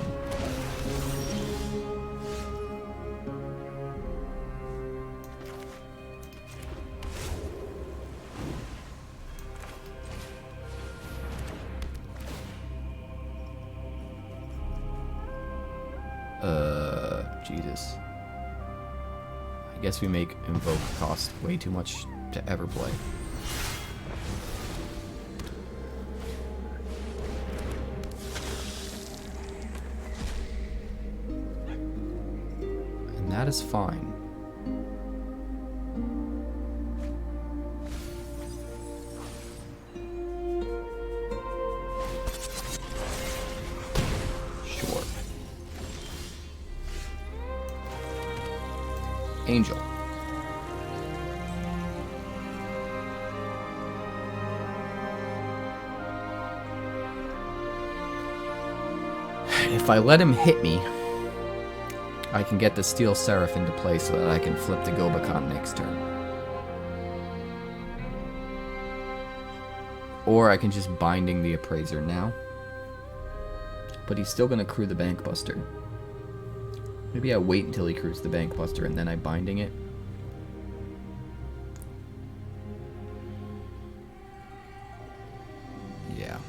Speaker 2: Jesus. I guess we make Invoke cost way too much to ever play. And that is fine. Angel. If I let him hit me, I can get the Steel Seraph into play so that I can flip the Gobakhan next turn. Or I can just Binding the Appraiser now. But he's still going to crew the Bankbuster. Maybe I wait until he crews the Bankbuster and then I Binding it. Yeah,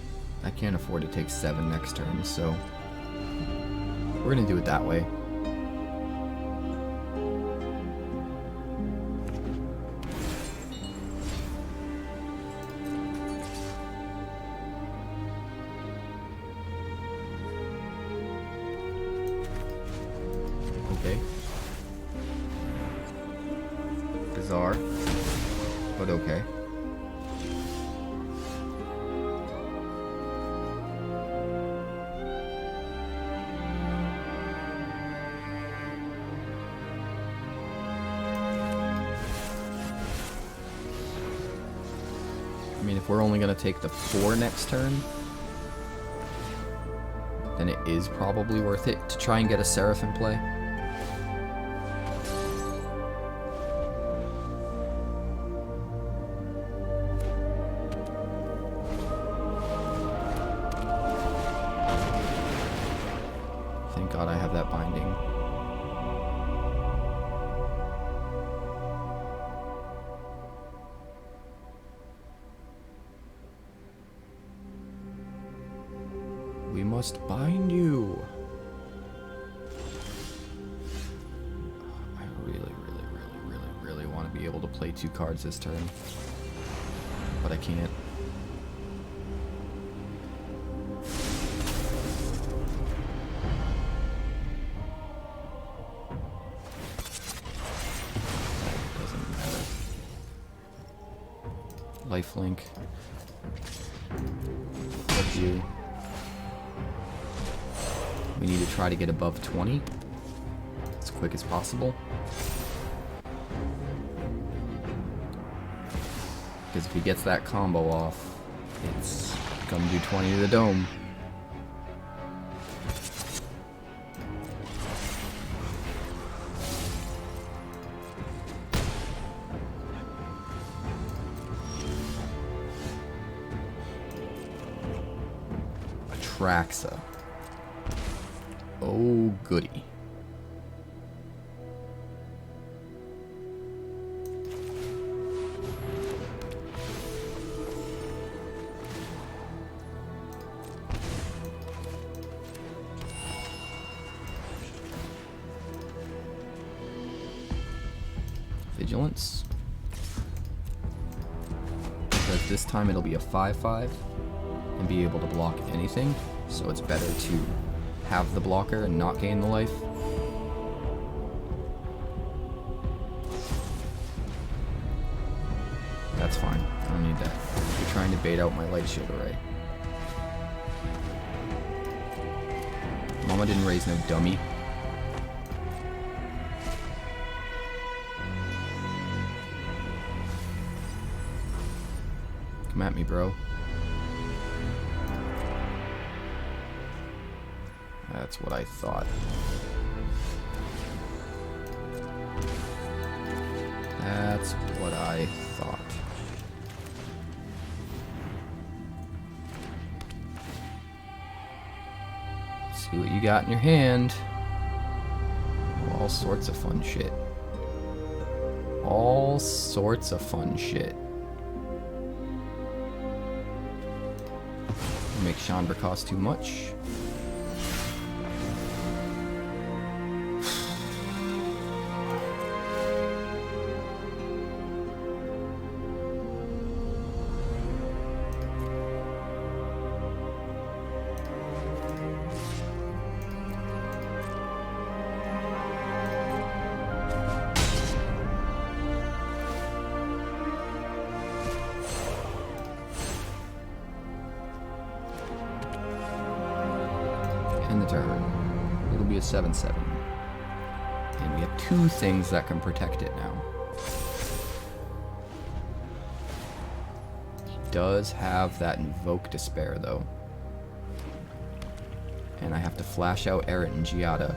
Speaker 2: I can't afford to take 7 next turn, so we're gonna do it that way. Okay. Bizarre, but okay. I mean, if we're only going to take the 4 next turn, then it is probably worth it to try and get a Seraph in play. Thank God I have that Binding. We must bind you. I really want to be able to play 2 cards this turn, but I can't. Doesn't matter. Lifelink. Love you. We need to try to get above 20 as quick as possible. Because if he gets that combo off, it's gonna do 20 to the dome. Atraxa. Oh, goody. Vigilance. Because this time it'll be a 5/5 and be able to block anything, so it's better to have the blocker and not gain the life. That's fine, I don't need that. You're trying to bait out my light shield array. Mama didn't raise no dummy. Come at me, bro. That's what I thought. That's what I thought. See what you got in your hand. All sorts of fun shit. All sorts of fun shit. Make Chandra cost too much. The turn. It'll be a 7/7. And we have two things that can protect it now. He does have that Invoke Despair though. And I have to flash out Errant and Giada.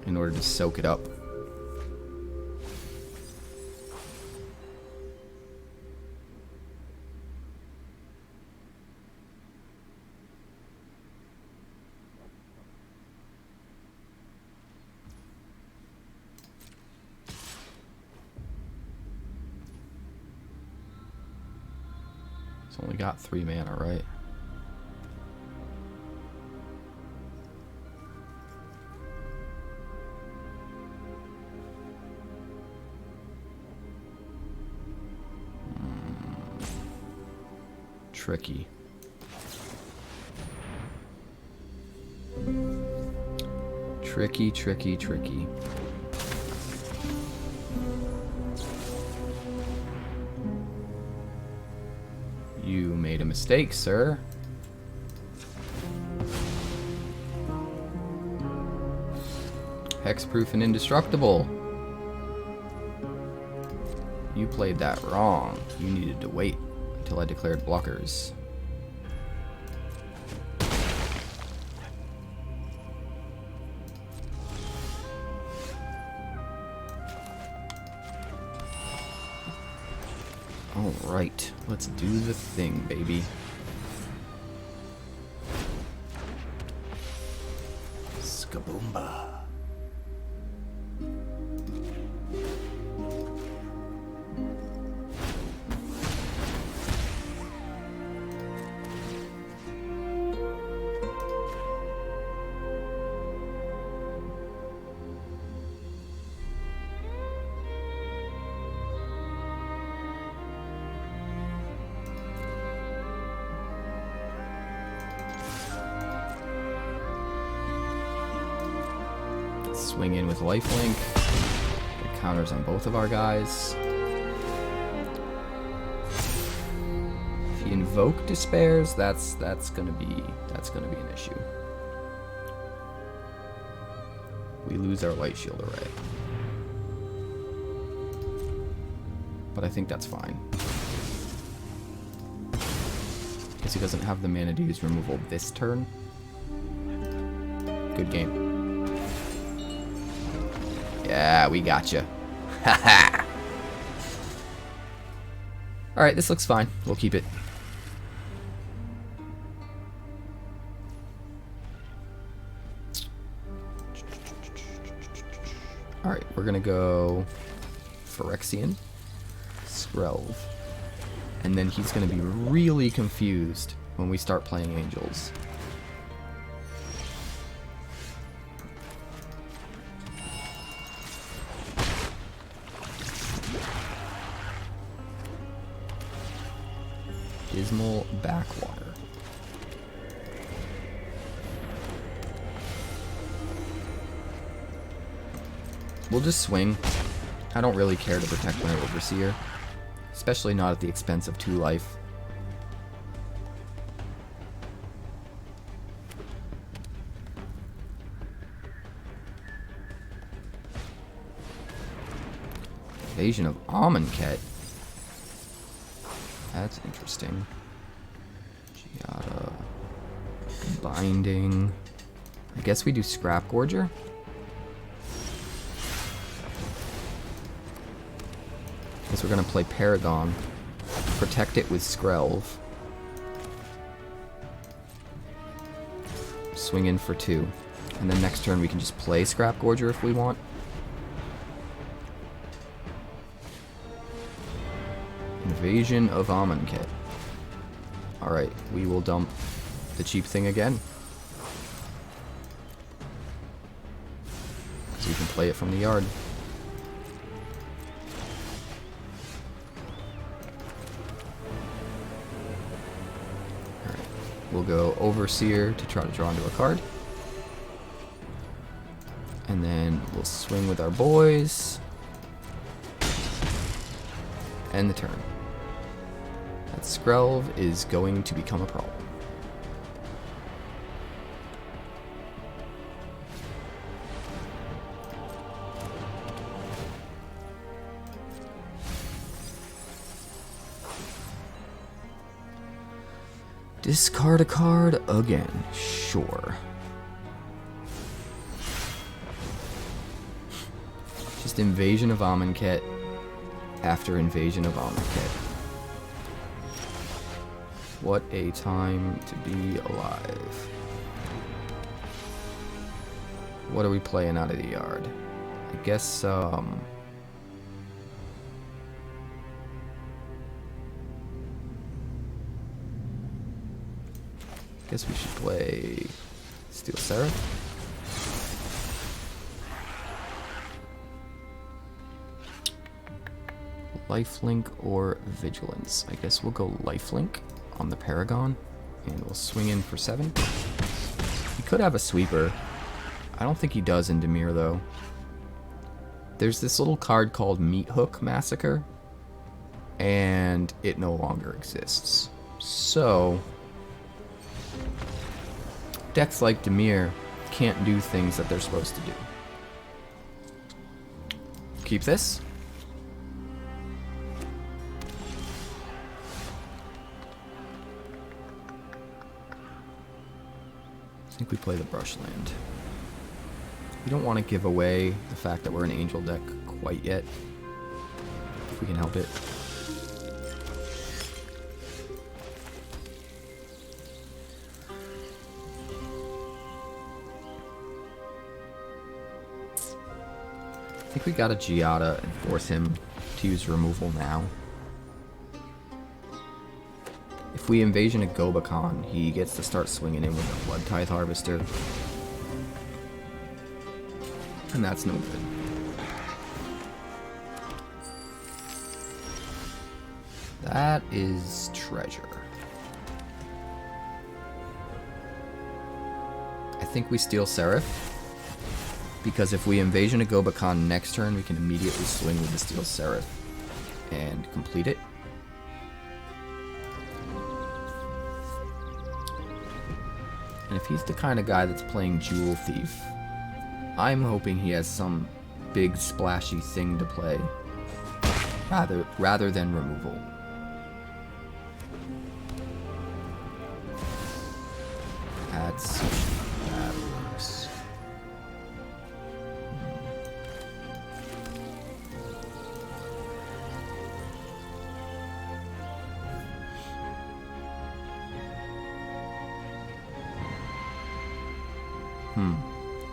Speaker 2: In order to soak it up. It's only got 3 mana, right? Tricky. Tricky, tricky, tricky. You made a mistake, sir. Hexproof and indestructible. You played that wrong. You needed to wait until I declared blockers. Alright, let's do the thing, baby. Skaboomba. Swing in with lifelink. Get counters on both of our guys. If he invoke despairs, that's gonna be an issue. We lose our light shield array. But I think that's fine. Because he doesn't have the mana to use removal this turn. Good game. Yeah, we gotcha. Haha. Alright, this looks fine. We'll keep it. Alright, we're gonna go Phyrexian, Skrelv, and then he's gonna be really confused when we start playing Angels. Abysmal Backwater. We'll just swing. I don't really care to protect my Overseer, especially not at the expense of 2 life. Invasion of Amonkhet. That's interesting. Giada. Binding. I guess we do Scrapgorger. Guess we're gonna play Paragon. Protect it with Skrelv. Swing in for 2. And then next turn we can just play Scrapgorger if we want. Invasion of Amonkhet. Alright, we will dump the cheap thing again. So we can play it from the yard. Alright, we'll go Overseer to try to draw into a card. And then we'll swing with our boys. End the turn. That Skrelv is going to become a problem. Discard a card again. Sure. Just Invasion of Amonkhet after Invasion of Amonkhet. What a time to be alive. What are we playing out of the yard? I guess, guess we should play Steel Seraph. Lifelink or Vigilance. I guess we'll go Lifelink on the Paragon, and we'll swing in for 7. He could have a sweeper. I don't think he does in Dimir, though. There's this little card called Meat Hook Massacre, and it no longer exists. So, decks like Dimir can't do things that they're supposed to do. Keep this. I think we play the Brushland. We don't want to give away the fact that we're an Angel deck quite yet, if we can help it. I think we gotta Giada and force him to use removal now. If we Invasion of Gobakhan, he gets to start swinging in with a Blood Tithe Harvester. And that's no good. That is treasure. I think we steal Seraph. Because if we Invasion of Gobakhan next turn, we can immediately swing with the Steel Seraph and complete it. And if he's the kind of guy that's playing Jewel Thief, I'm hoping he has some big splashy thing to play rather than removal. That works.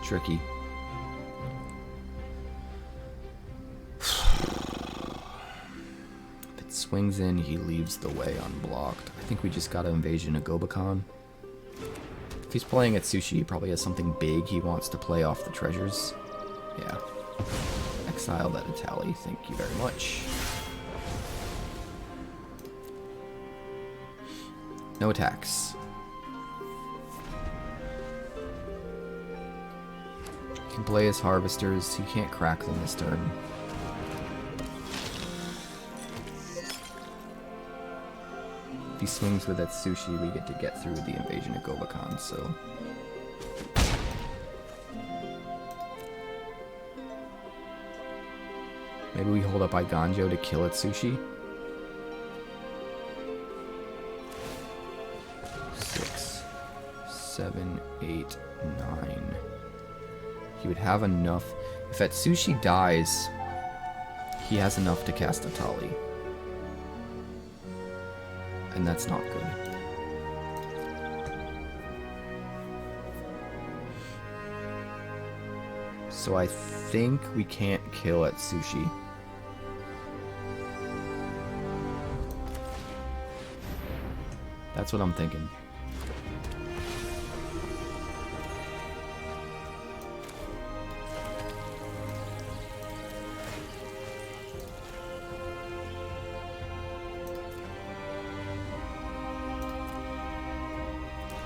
Speaker 2: Tricky. If it swings in, he leaves the way unblocked. I think we just got an Invasion of Gobakhan. If he's playing at Sushi, he probably has something big he wants to play off the treasures. Yeah. Exile that Itali, thank you very much. No attacks. He can play his harvesters. He can't crack them this turn. If he swings with that sushi, we get through the Invasion of Gobakhan, so... Maybe we hold up Eiganjo to kill its sushi? 6, 7, 8, 9. He would have enough... If Atsushi dies, he has enough to cast Atali. And that's not good. So I think we can't kill Atsushi. That's what I'm thinking.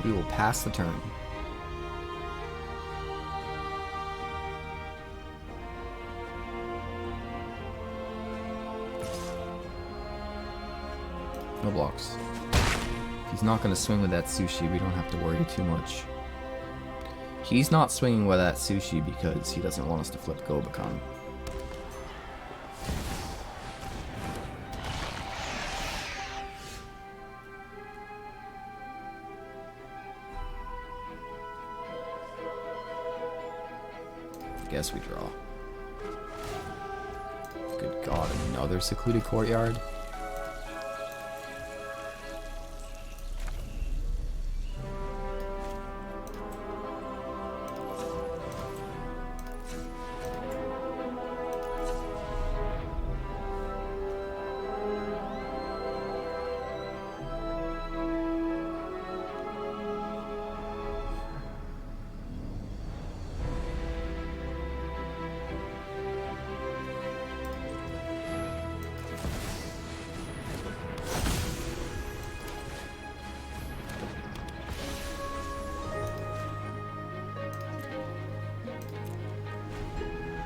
Speaker 2: We will pass the turn. No blocks. If he's not going to swing with that sushi, we don't have to worry too much. He's not swinging with that sushi because he doesn't want us to flip Gobakhan. Guess we draw. Good God, another Secluded Courtyard.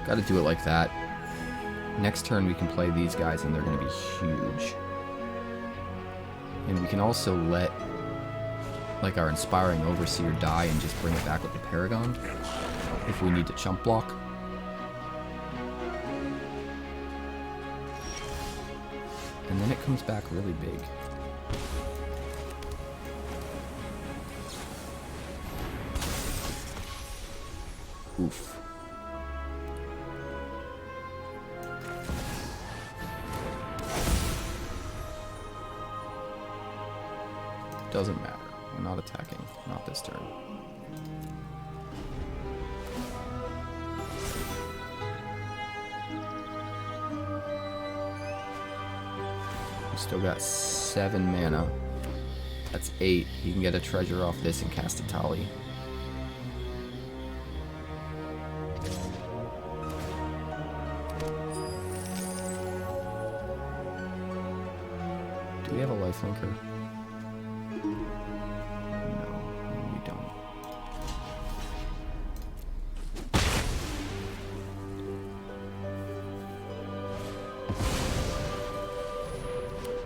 Speaker 2: Gotta do it like that. Next turn we can play these guys and they're gonna be huge. And we can also let like our Inspiring Overseer die and just bring it back with the Paragon if we need to chump block. And then it comes back really big. Oof. Doesn't matter. We're not attacking. Not this turn. We still got 7 mana. That's 8. He can get a treasure off this and cast Atali. Do we have a lifelinker?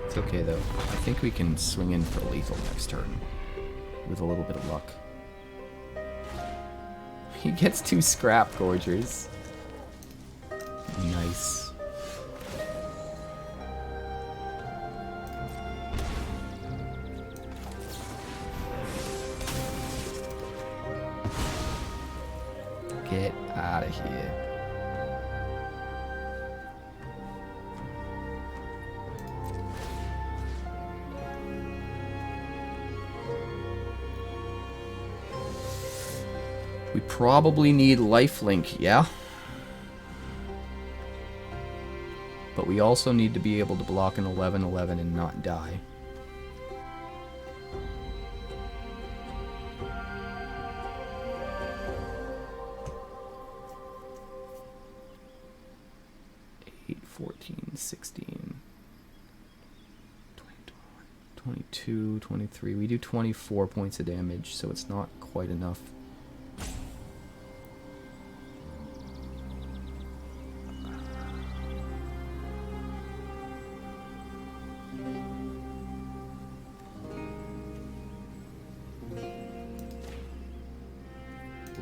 Speaker 2: It's okay though. I think we can swing in for lethal next turn with a little bit of luck. He gets 2 Scrapgorgers. Nice. Get out of here. We probably need lifelink, yeah? But we also need to be able to block an 11/11 and not die. Eight, 14, 16, 20, 21, 22, 23. We do 24 points of damage, so it's not quite enough.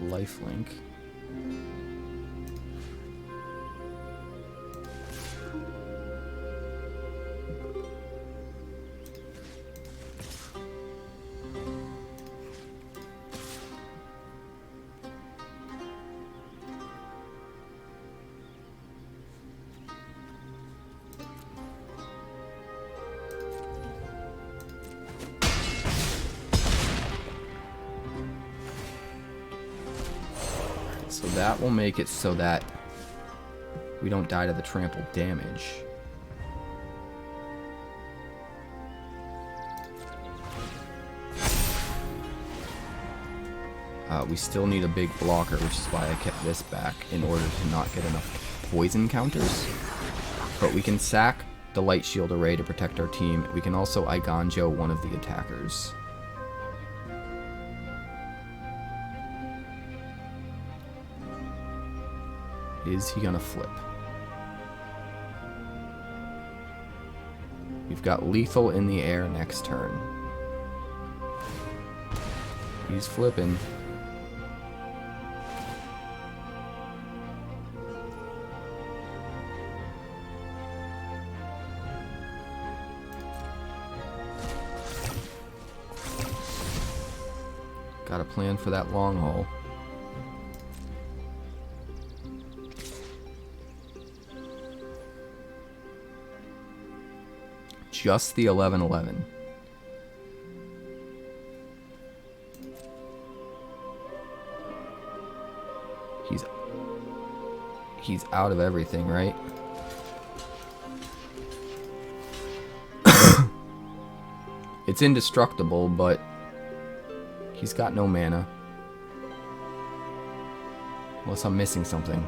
Speaker 2: Lifelink. So that will make it so that we don't die to the trampled damage. We still need a big blocker, which is why I kept this back, in order to not get enough poison counters. But we can sack the Light Shield Array to protect our team. We can also Eiganjo one of the attackers. Is he gonna flip? We've got lethal in the air next turn. He's flipping. Got a plan for that long haul. Just the 11-11. He's out of everything, right? It's indestructible, but he's got no mana. Unless I'm missing something.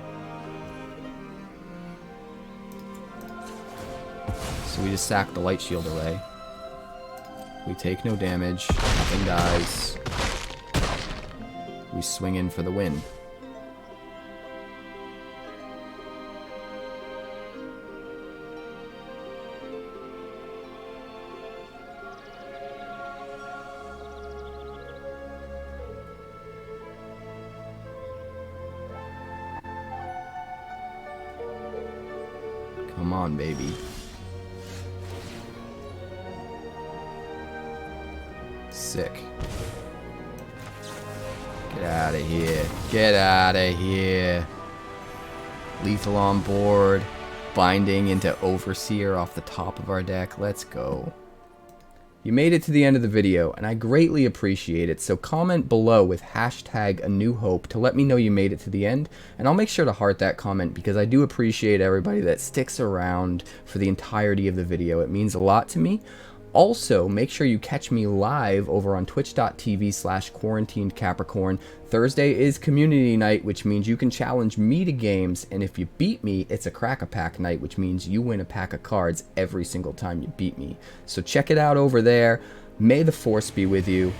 Speaker 2: So we just sack the Light Shield Array. We take no damage. Nothing dies. We swing in for the win. Come on, baby. Sick. Get out of here. Get out of here. Lethal on board. Binding into Overseer off the top of our deck. Let's go. You made it to the end of the video, and I greatly appreciate it, so comment below with hashtag ANewHope to let me know you made it to the end, and I'll make sure to heart that comment because I do appreciate everybody that sticks around for the entirety of the video. It means a lot to me. Also, make sure you catch me live over on twitch.tv/quarantinedcapricorn. Thursday is community night, which means you can challenge me to games, and if you beat me, it's a crack-a-pack night, which means you win a pack of cards every single time you beat me. So check it out over there. May the force be with you.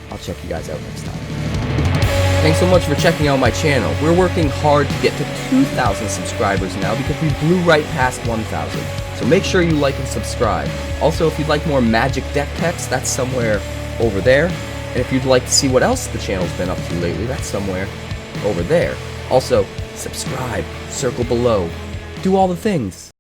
Speaker 2: I'll check you guys out next time. Thanks so much for checking out my channel. We're working hard to get to 2,000 subscribers now because we blew right past 1,000. So make sure you like and subscribe. Also, if you'd like more magic deck picks, that's somewhere over there. And if you'd like to see what else the channel's been up to lately, that's somewhere over there. Also, subscribe, circle below, do all the things.